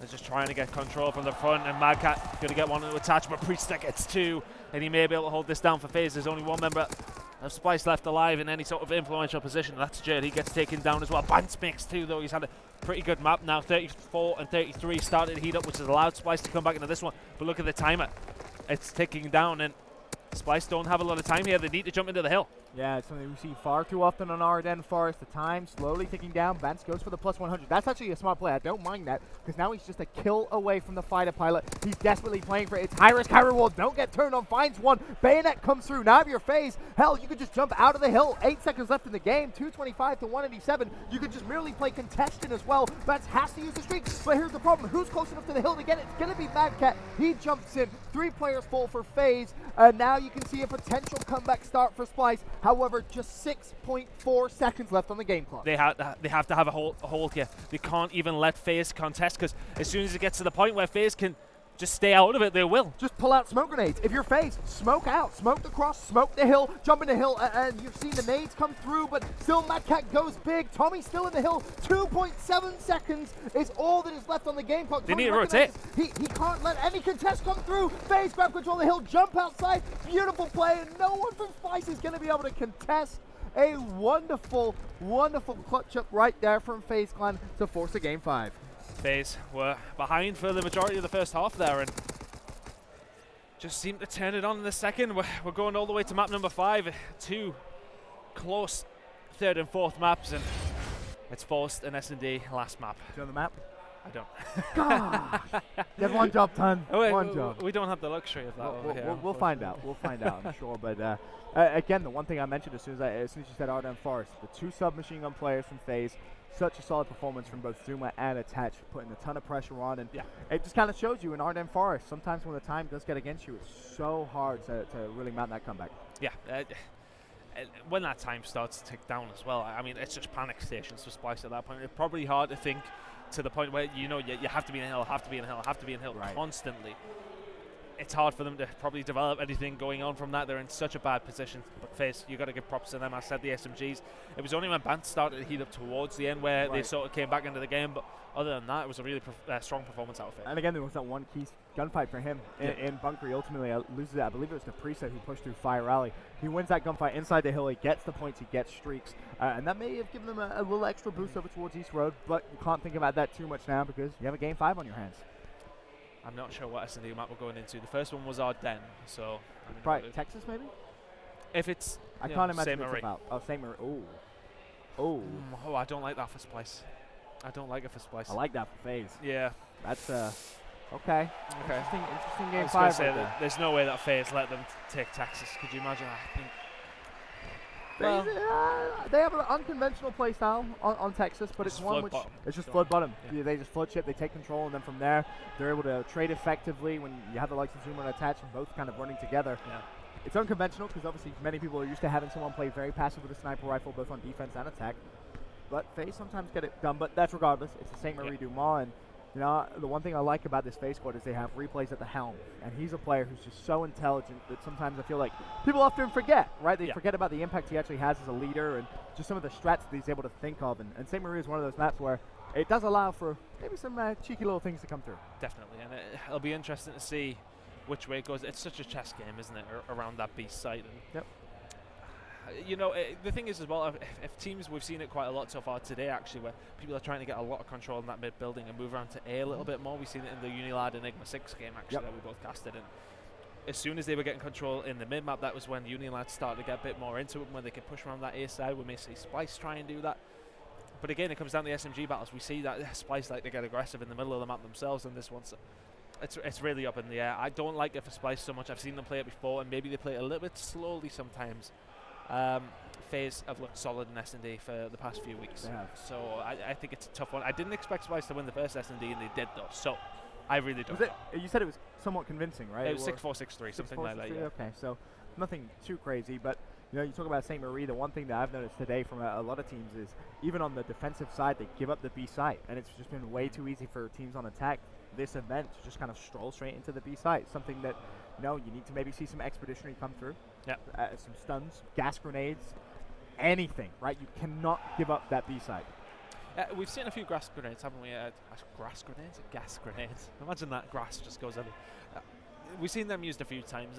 They're just trying to get control from the front, and Magcat going to get 1 to Attach, but Priester gets 2, and he may be able to hold this down for FaZe. There's only 1 member of Splyce left alive in any sort of influential position. That's Jed. He gets taken down as well. Bance makes 2, though. He's had a pretty good map now. 34 and 33 started to heat up, which has allowed Splyce to come back into this one. But look at the timer. It's ticking down, and Splyce don't have a lot of time here. They need to jump into the hill. Yeah, it's something we see far too often on Arden Forest. The time slowly ticking down. Vance goes for the plus 100. That's actually a smart play. I don't mind that because now he's just a kill away from the fighter pilot. He's desperately playing for it. It's high risk, high reward. Don't get turned on. Finds one. Bayonet comes through. Now if you're FaZe, hell, you could just jump out of the hill. 8 seconds left in the game. 225 to 187. You could just merely play contestant as well. Vance has to use the streak. But here's the problem. Who's close enough to the hill to get it? It's going to be Mad Cat. He jumps in. 3 players fall for FaZe. Now you can see a potential comeback start for Splyce. However, just 6.4 seconds left on the game clock. They have to have a hold here. They can't even let FaZe contest, because as soon as it gets to the point where FaZe can just stay out of it, they will. Just pull out smoke grenades. If you're FaZe, smoke out. Smoke the cross, smoke the hill, jump in the hill, and you've seen the nades come through, but still Mad Cat goes big. Tommy's still in the hill. 2.7 seconds is all that is left on the game clock. They Tommy need to rotate. He can't let any contest come through. FaZe grab control of the hill, jump outside. Beautiful play, and no one from Splyce is going to be able to contest. A wonderful, wonderful clutch up right there from FaZe Clan to force a game 5. FaZe were behind for the majority of the first half there and just seemed to turn it on in the second. We're going all the way to map number 5. 2 close third and fourth maps, and it's forced an S&D last map. Do you know the map? I don't. Gosh. You have one job, Ton. One job. We don't have the luxury of that over here. We'll find out. We'll find out, I'm sure. But again, the one thing I mentioned as soon as you said Arden Forest, the 2 submachine gun players from FaZe, such a solid performance from both Zuma and Attach, putting a ton of pressure on. And it just kind of shows you in Arden Forest, sometimes when the time does get against you, it's so hard to really mount that comeback. Yeah. When that time starts to tick down as well, I mean, it's just panic stations for Splyce at that point. It's probably hard to think to the point where you have to be in a hill, have to be in a hill, have to be in a hill constantly. It's hard for them to probably develop anything going on from that. They're in such a bad position. But FaZe, you got to give props to them. I said the SMGs. It was only when Bant started to heat up towards the end where they sort of came back into the game. But other than that, it was a really strong performance out of FaZe. And again, there was that one key gunfight for him in Bunker. He ultimately loses that. I believe it was the preset who pushed through Fire Rally. He wins that gunfight inside the hill. He gets the points. He gets streaks. And that may have given them a little extra boost over towards East Road. But you can't think about that too much now because you have a game 5 on your hands. I'm not sure what S&D map we're going into. The first one was Ardennes, so... Probably Texas, maybe? If it's... I can't imagine it's Marie. about... Oh, St. Marie. Oh, I don't like that for Splyce. I don't like it for Splyce. I like that for FaZe. Yeah. That's, okay. Interesting game I was 5 going to say right that there. there's no way that FaZe let them take Texas. Could you imagine that? I think... Well, they have an unconventional play style on Texas, but it's one which it's just flood bottom. Yeah, they just flood ship, they take control, and then from there they're able to trade effectively when you have the likes of Zuma and Attach and both kind of running together. Yeah. It's unconventional because obviously many people are used to having someone play very passive with a sniper rifle, both on defense and attack. But FaZe sometimes get it done, but that's regardless. It's the St. Marie Dumas, and you know, the one thing I like about this FaZe squad is they have replays at the helm, and he's a player who's just so intelligent that sometimes I feel like people often forget, right? They forget about the impact he actually has as a leader and just some of the strats that he's able to think of. And St. Marie is one of those maps where it does allow for maybe some cheeky little things to come through. Definitely, and it'll be interesting to see which way it goes. It's such a chess game, isn't it, around that B site? And you know, the thing is as well, if teams, we've seen it quite a lot so far today actually, where people are trying to get a lot of control in that mid building and move around to A a little bit more. We've seen it in the Unilad Enigma 6 game actually that we both casted, and as soon as they were getting control in the mid map, that was when Unilad started to get a bit more into it, when they could push around that A side. We may see Splyce try and do that, but again it comes down to the SMG battles. We see that Splyce like to get aggressive in the middle of the map themselves, and this one's it's really up in the air. I don't like it for Splyce so much. I've seen them play it before, and maybe they play it a little bit slowly sometimes. FaZe have looked solid in S&D for the past few weeks, so I think it's a tough one. I didn't expect Splyce to win the first S&D, and they did though, so I really don't know. You said it was somewhat convincing, right? It was 6-4-6-3, something like that, yeah. Okay, so nothing too crazy, but you know, you talk about St. Marie, the one thing that I've noticed today from a lot of teams is even on the defensive side, they give up the B site, and it's just been way too easy for teams on attack this event to just kind of stroll straight into the B site, something that, you know, you need to maybe see some expeditionary come through. Some stuns, gas grenades, anything, right? You cannot give up that B site. We've seen a few grass grenades, haven't we? Grass grenades? Gas grenades. Imagine that grass just goes everywhere. We've seen them used a few times.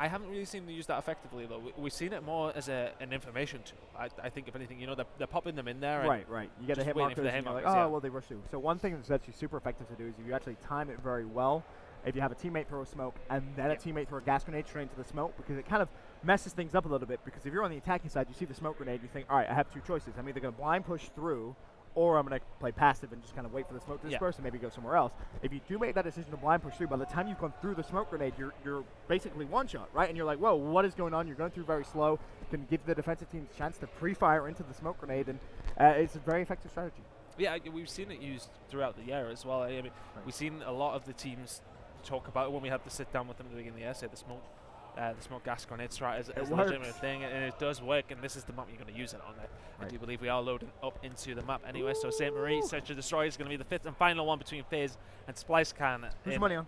I haven't really seen them use that effectively, though. We've seen it more as an information tool. I think, if anything, you know, they're popping them in there. Right. You get a hit marker, and you're like, well, they rush through. So one thing that's actually super effective to do is if you actually time it very well, if you have a teammate throw a smoke and then a teammate throw a gas grenade straight into the smoke, because it kind of messes things up a little bit, because if you're on the attacking side, you see the smoke grenade, you think, all right, I have two choices. I'm either going to blind push through, or I'm going to play passive and just kind of wait for the smoke to disperse and maybe go somewhere else. If you do make that decision to blind push through, by the time you've gone through the smoke grenade, you're basically one shot, right? And you're like, whoa, what is going on? You're going through very slow. Can give the defensive team a chance to pre-fire into the smoke grenade, and it's a very effective strategy. Yeah, we've seen it used throughout the year as well. I mean, we've seen a lot of the teams talk about it when we had to sit down with them at the beginning of the year, say the smoke gas grenade strat is a legitimate thing, and it does work, and this is the map you're going to use it on. I do believe we are loading up into the map anyway. So St. Marie, Search and Destroy is going to be the fifth and final one between FaZe and Splyce Can. Who's money on?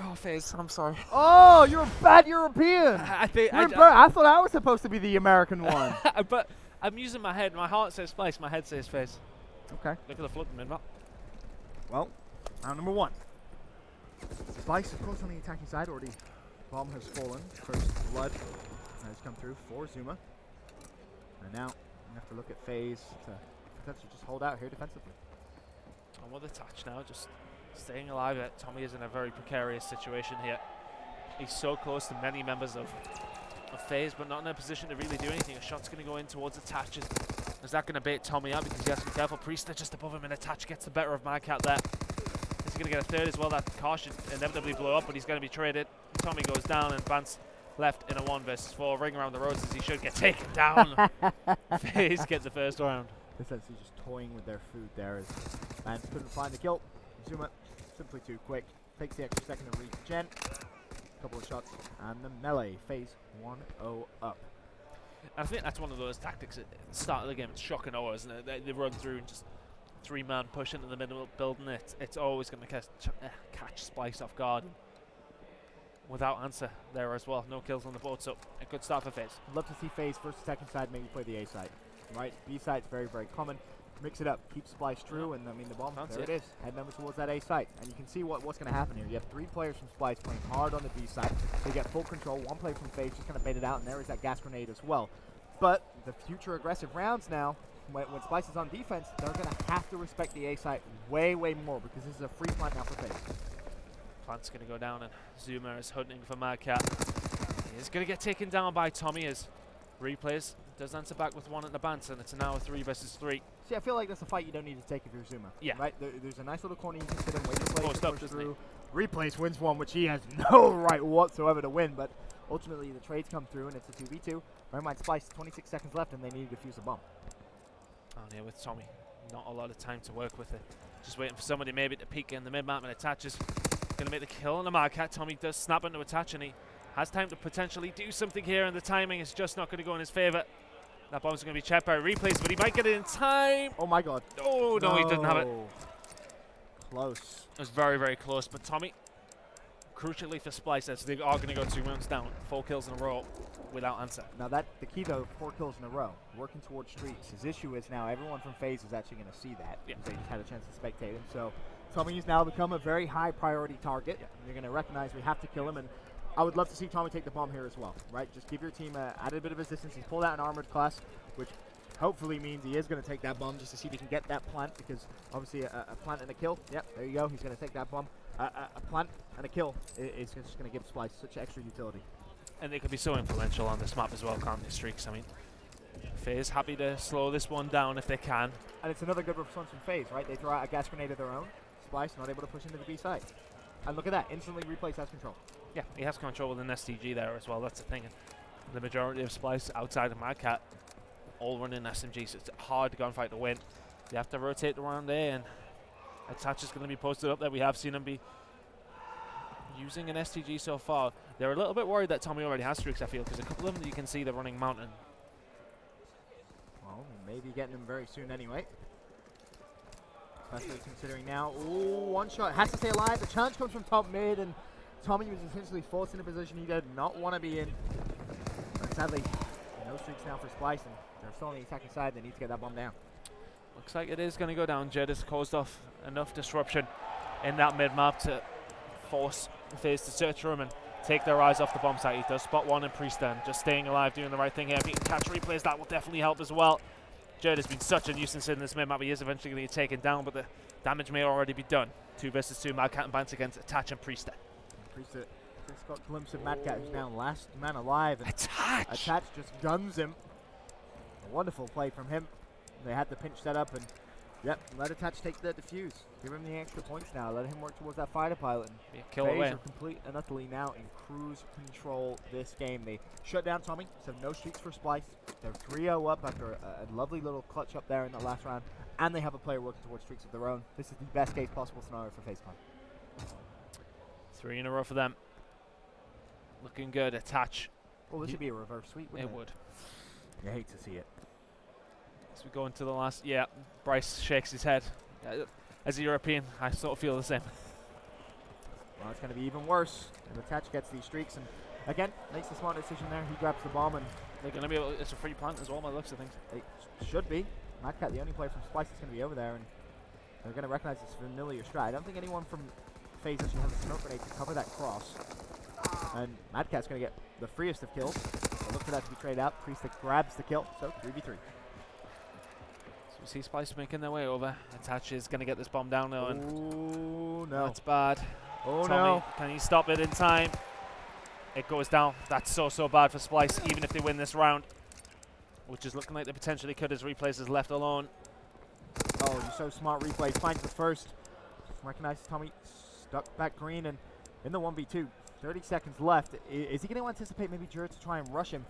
Oh, FaZe, I'm sorry. Oh, you're a bad European. I thought I was supposed to be the American one. But I'm using my head. My heart says Splyce, my head says FaZe. Okay. Look at the flood mid-map. Well, round number 1. Splyce, of course, on the attacking side already. Bomb has fallen. First blood has come through for Zuma. And now we have to look at FaZe to potentially just hold out here defensively. And with a touch now, just staying alive. Tommy is in a very precarious situation here. He's so close to many members of FaZe, but not in a position to really do anything. A shot's going to go in towards Attach. Is that going to bait Tommy out? Because he has to be careful. Priester just above him, and Attach gets the better of Madcat there. He's going to get a third as well. That car should inevitably blow up, but he's going to be traded. Tommy goes down, and Vance left in a 1 versus 4. Ring around the roads as he should get taken down. FaZe get the first round. Essentially just toying with their food there as Vance couldn't find the kill. Zuma, simply too quick. Takes the extra second to regen. Couple of shots, and the melee. FaZe 1-0 up. I think that's one of those tactics at the start of the game. It's shock and awe, isn't it? They run through and just 3-man push into the middle of building it. It's always going to catch Splyce off guard. Without answer there as well. No kills on the board, so a good start for FaZe. I'd love to see FaZe first and second side maybe play the A side. Right? B side's very, very common. Mix it up, keep Splyce true, and I mean the bomb, there it is. Heading over towards that A site. And you can see what's going to happen here. You have 3 players from Splyce playing hard on the B side. They get full control. 1 player from FaZe just kind of baited out, and there is that gas grenade as well. But the future aggressive rounds now, when Splyce is on defense, they're going to have to respect the A site way, way more, because this is a free plant now for FaZe. Plant's going to go down, and Zuma is hunting for Madcat. He is going to get taken down by Tommy as Replays does answer back with 1 at the band, and it's now a 3 versus 3. See, I feel like that's a fight you don't need to take if you're Zuma. Yeah. Right? There's a nice little corner you can sit in, wait your place to push through. He? Replays wins 1, which he has no right whatsoever to win, but ultimately the trades come through, and it's a 2v2. Bear in mind, Splyce, 26 seconds left, and they need to defuse a bomb. Oh, yeah, with Tommy. Not a lot of time to work with it. Just waiting for somebody maybe to peek in the mid-map, and Attaches going to make the kill on the Madcat. Tommy does snap into Attach, and he has time to potentially do something here, and the timing is just not going to go in his favor. That bomb's going to be checked by Replays, but he might get it in time. Oh my god. Oh, no, he didn't have it. Close. It was very, very close, but Tommy, crucially for Splyce, as they are going to go 2 rounds down, 4 kills in a row without answer. Now the key though, 4 kills in a row, working towards streaks. His issue is now everyone from FaZe is actually going to see that. Yeah. They just had a chance to spectate him. So Tommy's now become a very high priority target. Yeah. You're going to recognize we have to kill him, and I would love to see Tommy take the bomb here as well, right? Just give your team added a bit of resistance. He's pulled out an armored class, which hopefully means he is going to take that bomb just to see if he can get that plant, because obviously a plant and a kill. Yep, there you go. He's going to take that bomb. A plant and a kill is just going to give Splyce such extra utility. And they could be so influential on this map as well, can't they, streaks? I mean, FaZe happy to slow this one down if they can. And it's another good response from FaZe, right? They throw out a gas grenade of their own. Splyce not able to push into the B side. And look at that, instantly Replays has control. Yeah, he has control with an STG there as well, that's the thing. And the majority of Splyce outside of Madcat all running SMGs, so it's a hard gunfight to win. You have to rotate around there, and Attach is going to be posted up there. We have seen him be using an STG so far. They're a little bit worried that Tommy already has streaks, I feel, because a couple of them you can see they're running Mountain. Well, maybe getting him very soon anyway. Especially considering now, ooh, 1 shot, has to stay alive. The challenge comes from top mid, and Tommy was essentially forced in a position he did not want to be in. But sadly, no streaks now for Splyce, and they're still on the attacking side. They need to get that bomb down. Looks like it is going to go down. Jed has caused off enough disruption in that mid-map to force FaZe to search for him and take their eyes off the bomb site. He does spot 1 in Priester, just staying alive, doing the right thing here. If he can catch Replays, that will definitely help as well. Jed has been such a nuisance in this mid-map. He is eventually going to get taken down, but the damage may already be done. 2 versus 2, Madcat and Bance against Attach and Priester. Priester Just got a glimpse of Mad Cat, who's now last man alive. And Attach! Attach just guns him. A wonderful play from him. They had the pinch set up, and yep, let Attach take the defuse. Give him the extra points now. Let him work towards that fighter pilot. Be a kill FaZe away. are complete and utterly now in cruise control this game. They shut down Tommy, so no streaks for Splyce. They're 3-0 up after a lovely little clutch up there in the last round, and they have a player working towards streaks of their own. This is the best case possible scenario for FaZe. 3 in a row for them. Looking good. Attach. Well, this should be a reverse sweep, wouldn't It it? would. You hate to see it. As we go into the last, yeah, Bryce shakes his head. As a European, I sort of feel the same. Well, it's going to be even worse. And Attach gets these streaks, and again, makes the smart decision there. He grabs the bomb, and They're going to be able, it's a free plant as well, by the looks of things. it should be. Mad Cat, the only player from Splyce, is going to be over there, and they're going to recognize this familiar strat. I don't think anyone from FaZe actually has a smoke grenade to cover that cross. And Mad Cat's going to get the freest of kills. So look for that to be traded out. Priest grabs the kill, so 3v3. So we see Splyce making their way over. Attach is going to get this bomb down now, and Oh no. that's bad. Oh Tommy, no. can he stop it in time? It goes down. That's so bad for Splyce, even if they win this round. Which is looking like they potentially could, as Replays is left alone. Oh, you're so smart. Replay finds the first. Recognizes Tommy stuck back green, and in the 1v2, 30 seconds left. Is he going to anticipate maybe Jared to try and rush him?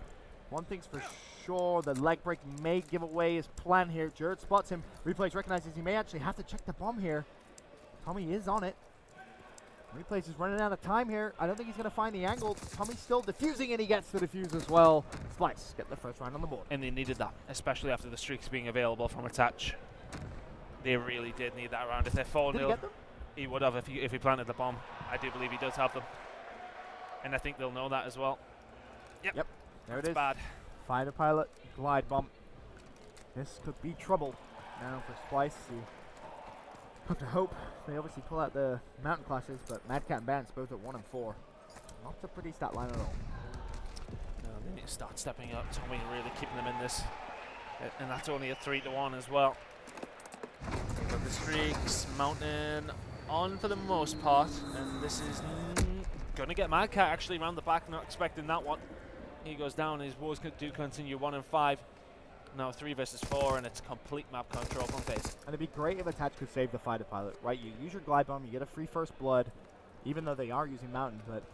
One thing's for sure, the leg break may give away his plan here. Jared spots him. Replays recognizes he may actually have to check the bomb here. Tommy is on it. Replays is running out of time here. I don't think he's going to find the angle. Tommy's still defusing, and he gets the defuse as well. Splyce get the first round on the board. And they needed that, especially after the streaks being available from Attach. They really did need that round. If they're 4-0, Did he get them? he would have if he planted the bomb. I do believe he does have them. And I think they'll know that as well. There That's it is. bad. Fighter pilot, glide bomb. This could be trouble now for Splyce. You have to hope they obviously pull out the mountain classes, but Mad Cat and Bance both at 1 and 4. Not a pretty stat line at all. No, they need to start stepping up. Tommy really keeping them in this. And that's only a 3-1 as well. But the streaks, Mountain on for the most part. And this is going to get Mad Cat actually around the back, not expecting that one. He goes down, his woes do continue 1 and 5. Now 3 versus 4, and it's complete map control from FaZe. And it'd be great if Attach could save the fighter pilot, right? You use your glide bomb, you get a free first blood, even though they are using mountain. But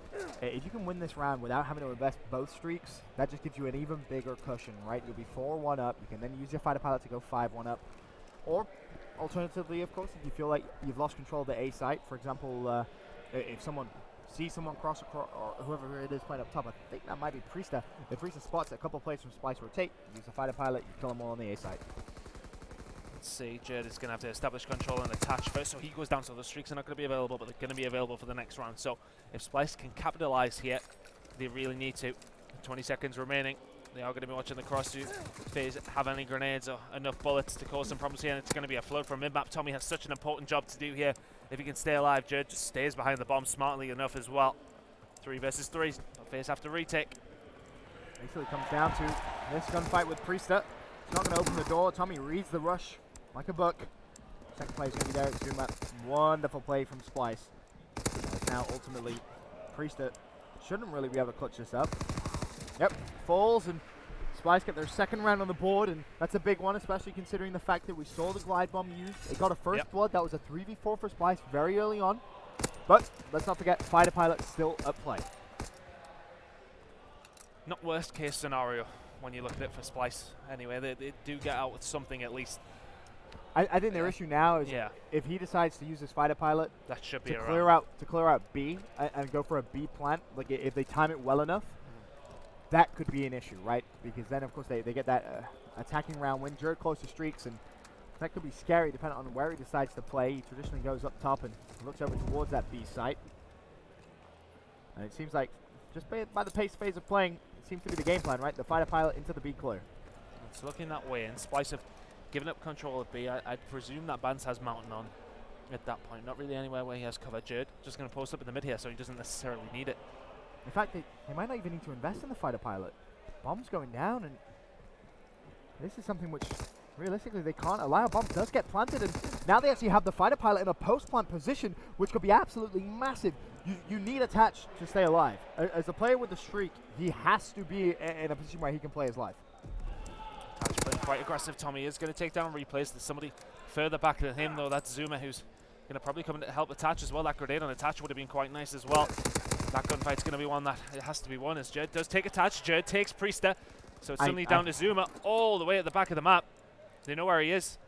if you can win this round without having to invest both streaks, that just gives you an even bigger cushion, right? You'll be 4-1 up. You can then use your fighter pilot to go 5-1 up. Or alternatively, of course, if you feel like you've lost control of the A site, for example, if someone sees someone cross across, or whoever it is playing up top, I think that might be Priesta. If Priesta spots a couple of plays from Splyce rotate, use the fighter pilot, you kill them all on the A side. Let's see, Jed is going to have to establish control and Attach first, so he goes down, so the streaks are not going to be available, but they're going to be available for the next round. So if Splyce can capitalize here, they really need to. 20 seconds remaining. They are going to be watching the cross to FaZe have any grenades or enough bullets to cause some problems here, and it's going to be a float from mid-map. Tommy has such an important job to do here. If he can stay alive, Jed just stays behind the bomb smartly enough as well. 3 versus 3, but FaZe have to retake. Basically comes down to this gunfight with Priesta. It's not going to open the door. Tommy reads the rush like a book. Second play is going to be there. It's doing that wonderful play from Splyce. Now ultimately, Priesta shouldn't really be able to clutch this up. Yep, falls, and Splyce get their second round on the board, and that's a big one, especially considering the fact that we saw the glide bomb used. It got a first blood. That was a 3v4 for Splyce very early on. But let's not forget, fighter pilot still at play. Not worst case scenario when you look at it for Splyce. Anyway, they do get out with something at least. I think their issue now is if he decides to use his fighter pilot That should be to around. clear out B and go for a B plant, like if they time it well enough, that could be an issue, right? Because then, of course, they get that attacking round win. Jared close to streaks, and that could be scary depending on where he decides to play. He traditionally goes up top and looks over towards that B site. And it seems like, just by the pace FaZe of playing, it seems to be the game plan, right? The fighter pilot into the B clear. It's looking that way, and Splyce have given up control of B. I'd presume that Bance has Mountain on at that point. Not really anywhere where he has cover. Jared just going to post up in the mid here, so he doesn't necessarily need it. In fact, they might not even need to invest in the fighter pilot. Bomb's going down, and this is something which, realistically, they can't allow. Bomb does get planted, and now they actually have the fighter pilot in a post-plant position, which could be absolutely massive. you need Attach to stay alive. As a player with the streak, he has to be in a position where he can play his life. Attach playing quite aggressive. Tommy is going to take down replays. There's somebody further back than him, though. That's Zuma, who's going to probably come in to help Attach as well. That grenade on Attach would have been quite nice as well. That gunfight's going to be one that it has to be won, as Jerd does take Attach. Jerd takes Priester, so it's suddenly down to Zuma all the way at the back of the map. They know where he is.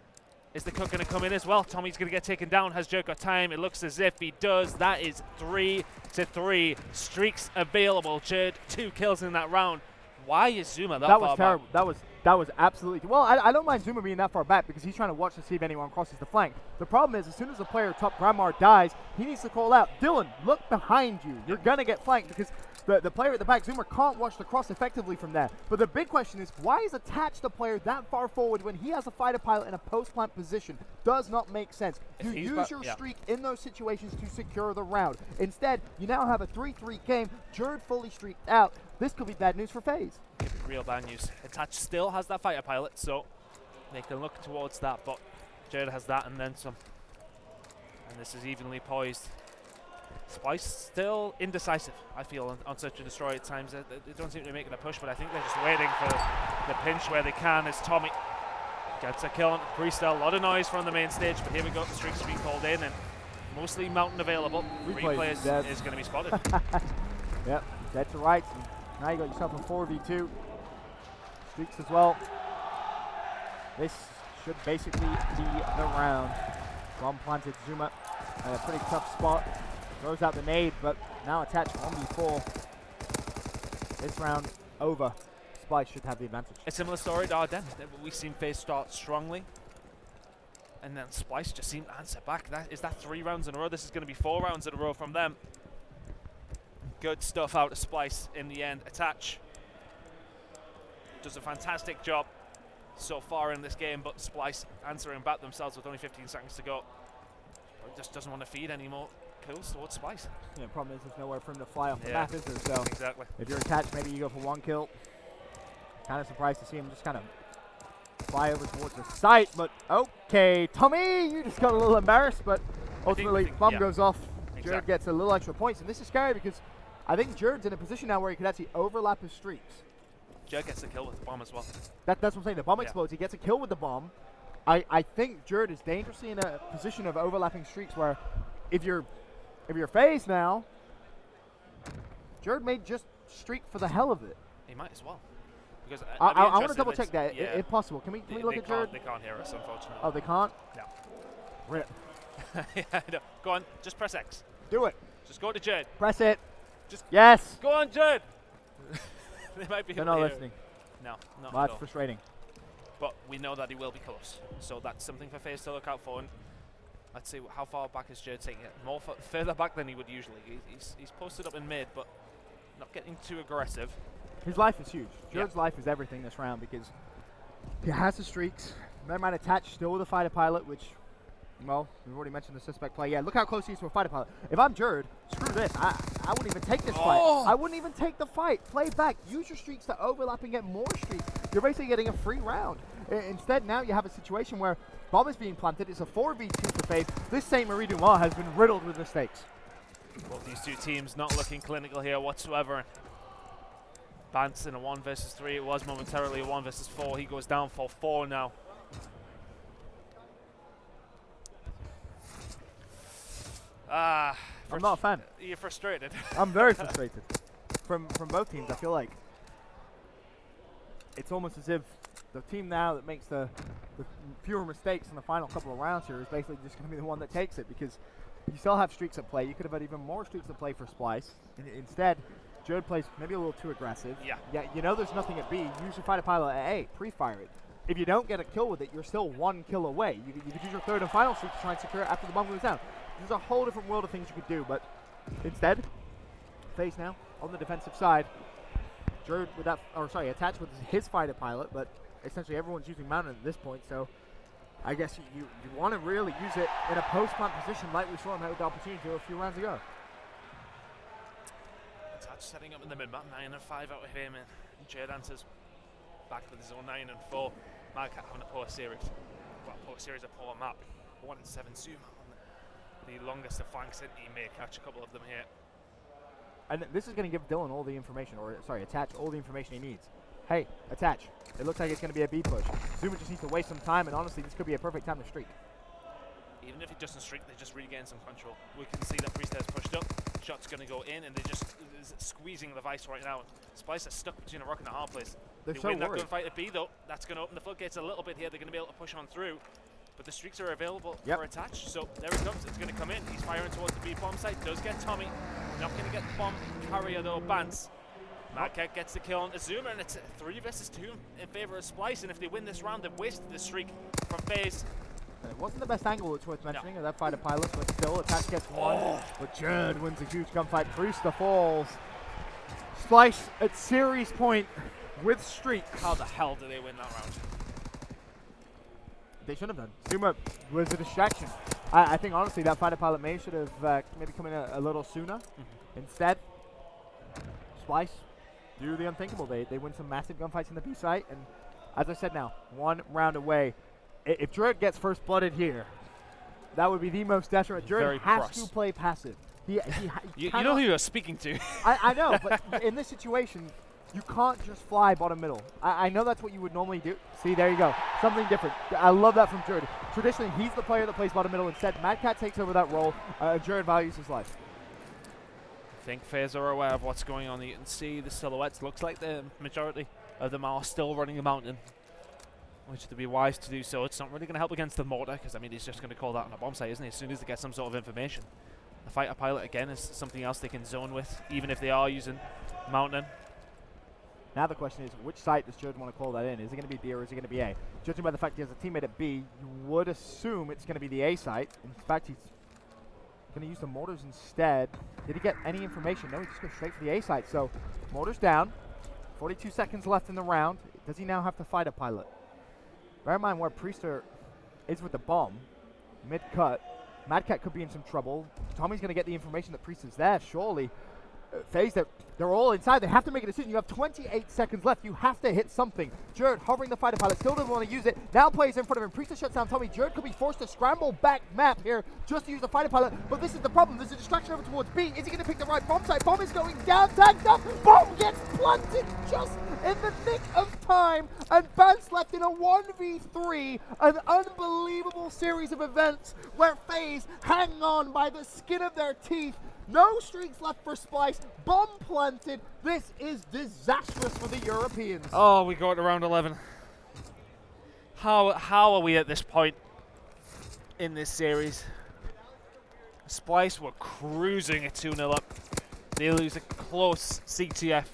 Is the cook going to come in as well? Tommy's going to get taken down. Has Jerd got time? It looks as if he does. That is 3-3. Streaks available. Jerd 2 kills in that round. Why is Zuma that far was terrible. back? That was absolutely... Well, I don't mind Zuma being that far back because he's trying to watch to see if anyone crosses the flank. The problem is, as soon as the player top Grandma dies, he needs to call out, Dylan, look behind you. You're going to get flanked because the player at the back, Zuma, can't watch the cross effectively from there. But the big question is, why is Attach the player that far forward when he has a fighter pilot in a post-plant position? Does not make sense. You use your streak in those situations to secure the round. Instead, you now have a 3-3 game. Jerd fully streaked out. This could be bad news for FaZe. Real bad news. Attach still has that fighter pilot, so they can look towards that, but Jerd has that and then some. And this is evenly poised. Splyce still indecisive, I feel, on Search and Destroy at times. They don't seem to be making a push, but I think they're just waiting for the pinch where they can as Tommy gets a kill on Priester. A lot of noise from the main stage, but here we go. The streaks are being called in and mostly mountain available. Replay is going to be spotted. Yep, dead to rights. And now you got yourself a 4v2. Streaks as well. This should basically be the round. Bomb planted Zuma at a pretty tough spot. Throws out the nade, but now Attach 1v4. This round over. Splyce should have the advantage. A similar story to Arden. We've seen FaZe start strongly, and then Splyce just seemed to answer back. Is that 3 rounds in a row? This is going to be 4 rounds in a row from them. Good stuff out of Splyce in the end. Attach does a fantastic job so far in this game, but Splyce answering back themselves with only 15 seconds to go. Just doesn't want to feed any more kills towards Splyce. Yeah, the problem is there's nowhere for him to fly off the map, is there? So exactly. If you're Attached, maybe you go for 1 kill. Kind of surprised to see him just kind of fly over towards the site, but okay, Tommy, you just got a little embarrassed, but ultimately bomb goes off. Jerd gets a little extra points, and this is scary because I think Jerd's in a position now where he could actually overlap his streaks. Jerd gets a kill with the bomb as well. That's what I'm saying. The bomb explodes. He gets a kill with the bomb. I think Jerd is dangerously in a position of overlapping streaks where if you're FaZe now, Jerd may just streak for the hell of it. He might as well. Because I want to double check that if possible. Can we look at Jerd? They can't hear us, unfortunately. Oh, they can't? No. Rip. Yeah, no. Go on, just press X. Do it. Just go to Jerd. Press it. Yes. Go on, Jerd. They might be. They're not listening. No, not well, at that's all. frustrating. But we know that he will be close, so that's something for FaZe to look out for. And let's see how far back is Jerd taking it. More further back than he would usually. He's posted up in mid, but not getting too aggressive. His life is huge. Jerd's life is everything this round because he has the streaks. Never mind Attached still with a fighter pilot, which, well, we've already mentioned the suspect play. Yeah, look how close he is to a fighter pilot. If I'm Jerd, screw this. I wouldn't even take this fight. I wouldn't even take the fight. Play back. Use your streaks to overlap and get more streaks. You're basically getting a free round. Instead, now you have a situation where bomb is being planted. It's a 4v2 for FaZe. This Saint Marie Dumas has been riddled with mistakes. Both these two teams not looking clinical here whatsoever. Bance in a 1 versus 3. It was momentarily a 1 versus 4. He goes down for 4 now. I'm not a fan. You're frustrated. I'm very frustrated. From both teams, I feel like it's almost as if the team now that makes the fewer mistakes in the final couple of rounds here is basically just going to be the one that takes it because you still have streaks at play. You could have had even more streaks at play for Splyce. Instead, Jerd plays maybe a little too aggressive. Yeah, you know there's nothing at B. Use your fighter pilot at A. Pre-fire it. If you don't get a kill with it, you're still 1 kill away. You could use your 3rd and final streak to try and secure it after the bomb goes down. There's a whole different world of things you could do, but instead, FaZe now on the defensive side. Jerd with that, or sorry, Attached with his fighter pilot, but essentially everyone's using Mountain at this point, so I guess you want to really use it in a post-plant position like we saw him have the opportunity to a few rounds ago. Attached setting up in the mid-map, 9 and 5 out of him, and Jerd answers back with his own 9 and 4. Marquette having a poor series. Well, poor series, a poor map. 1 and 7 Zuma on the longest of flanks, and he may catch a couple of them here. And this is going to give Dylan all the information, or sorry, Attach all the information he needs. Hey, Attach, it looks like it's going to be a B push. Zuma just needs to waste some time, and honestly, this could be a perfect time to streak. Even if he doesn't streak, they just regain some control. We can see that Priest has pushed up. Shot's going to go in, and they're just squeezing the vice right now. Splyce is stuck between a rock and a hard place. They're They so win that worried. gunfight at B, though. That's going to open the floodgates a little bit here. They're going to be able to push on through. But the streaks are available for Attach, so there it comes. It's going to come in. He's firing towards the B bomb site. Does get Tommy. Not going to get the bomb carrier, though. Bance. Madcat gets the kill on Zuma, and it's a 3 versus 2 in favor of Splyce. And if they win this round, they've wasted the streak from FaZe. And it wasn't the best angle, it's worth mentioning, of that fighter pilot, but still, Attach gets one. But Jerd wins a huge gunfight. Brewster falls. Splyce at series point with streaks. How the hell did they win that round? They shouldn't have done. Zuma was a distraction. I think, honestly, that fighter pilot may should have maybe come in a little sooner. Instead, Splyce do the unthinkable. They win some massive gunfights in the B site, and as I said now, 1 round away. If Jerd gets first blooded here, that would be the most detriment. Jerd has to play passive. You know who you're speaking to. I know, but in this situation, you can't just fly bottom middle. I know that's what you would normally do. See, there you go. Something different. I love that from Jerd. Traditionally, he's the player that plays bottom middle. Instead, Madcat takes over that role. Jerd values his life. I think FaZe are aware of what's going on. You can see the silhouettes. Looks like the majority of them are still running a mountain, which would be wise to do so. It's not really going to help against the mortar, because I mean he's just going to call that on a bomb site, isn't he? As soon as they get some sort of information. The fighter pilot again is something else they can zone with, even if they are using mountain. Now the question is, which site does Jerd want to call that in? Is it going to be B or is it going to be A? Judging by the fact he has a teammate at B, you would assume it's going to be the A site. In fact, he's going to use the mortars instead. Did he get any information? No, he just goes straight for the A site. So, mortars down. 42 seconds left in the round. Does he now have to fight a pilot? Bear in mind where Priester is with the bomb. Mid-cut. Madcat could be in some trouble. Tommy's going to get the information that Priest is there, surely. FaZe, they're all inside. They have to make a decision. You have 28 seconds left. You have to hit something. Jerd hovering the fighter pilot. Still doesn't want to use it. Now plays in front of him. Priester shuts down Tommy. Jerd could be forced to scramble back map here just to use the fighter pilot. But this is the problem. There's a distraction over towards B. Is he going to pick the right bomb site? Bomb is going down. Tagged up. Bomb gets planted just in the nick of time. And Bance left in a 1v3. An unbelievable series of events where FaZe hang on by the skin of their teeth. No streaks left for Splyce. Bomb planted. This is disastrous for the Europeans. Oh, we go to round 11. How are we at this point in this series? Splyce were cruising at 2-0 up. They lose a close CTF.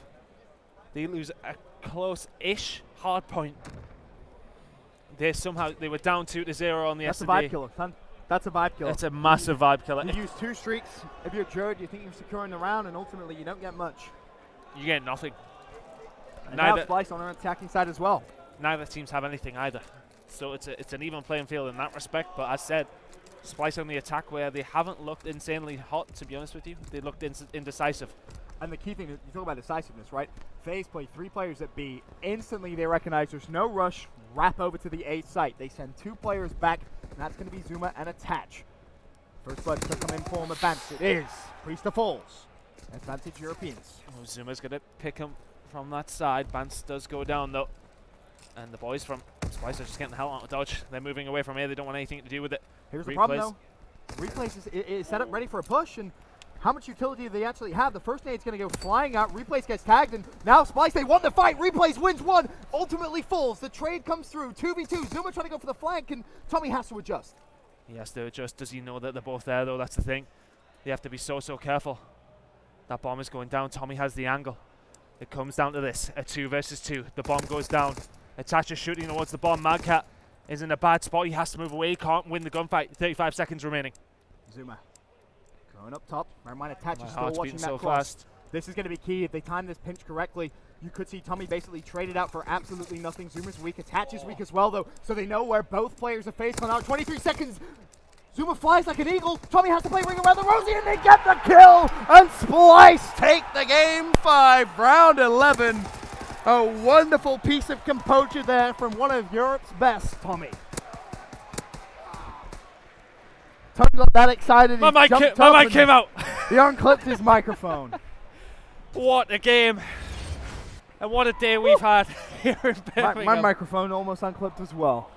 They lose a close-ish hard point. They were down 2-0 on the That's S&D. a vibe killer, son. That's a vibe killer. That's a massive vibe killer. You use 2 streaks. If you're Jerd, you think you're securing the round, and ultimately you don't get much. You get nothing. And now Splyce on their attacking side as well. Neither teams have anything either. So it's an even playing field in that respect. But as said, Splyce on the attack where they haven't looked insanely hot, to be honest with you. They looked indecisive. And the key thing, you talk about decisiveness, right? FaZe play 3 players at B. Instantly they recognize there's no rush. Wrap over to the A site. They send 2 players back, and that's going to be Zuma and Attach. First blood to come in for the Bance. It is Priester falls. Advantage Europeans. Oh, Zuma's going to pick him from that side. Bance does go down though. And the boys from Splyce are just getting the hell out of dodge. They're moving away from here. They don't want anything to do with it. Here's the problem though. Replays is set up ready for a push, and how much utility do they actually have? The first nade's going to go flying out. Replays gets tagged, and now Splyce, they won the fight. Replays wins 1, ultimately falls. The trade comes through. 2v2. Zuma trying to go for the flank, and Tommy has to adjust. He has to adjust. Does he know that they're both there, though? That's the thing. You have to be so careful. That bomb is going down. Tommy has the angle. It comes down to this. A 2 versus 2. The bomb goes down. Attach is shooting towards the bomb. Madcat is in a bad spot. He has to move away. He can't win the gunfight. 35 seconds remaining. Zuma going up top. Bear in mind, Attach is still heart's watching beating that so cross. fast. This is going to be key. If they time this pinch correctly, you could see Tommy basically traded out for absolutely nothing. Zuma's weak. Attach is weak as well, though, so they know where both players are FaZe on out. 23 seconds. Zuma flies like an eagle. Tommy has to play ring around the rosy, and they get the kill. And Splyce take the game 5, round 11. A wonderful piece of composure there from one of Europe's best, Tommy. Tommy got that excited. My mic came out. He unclipped his microphone. What a game. And what a day we've had here in Birmingham. My microphone almost unclipped as well.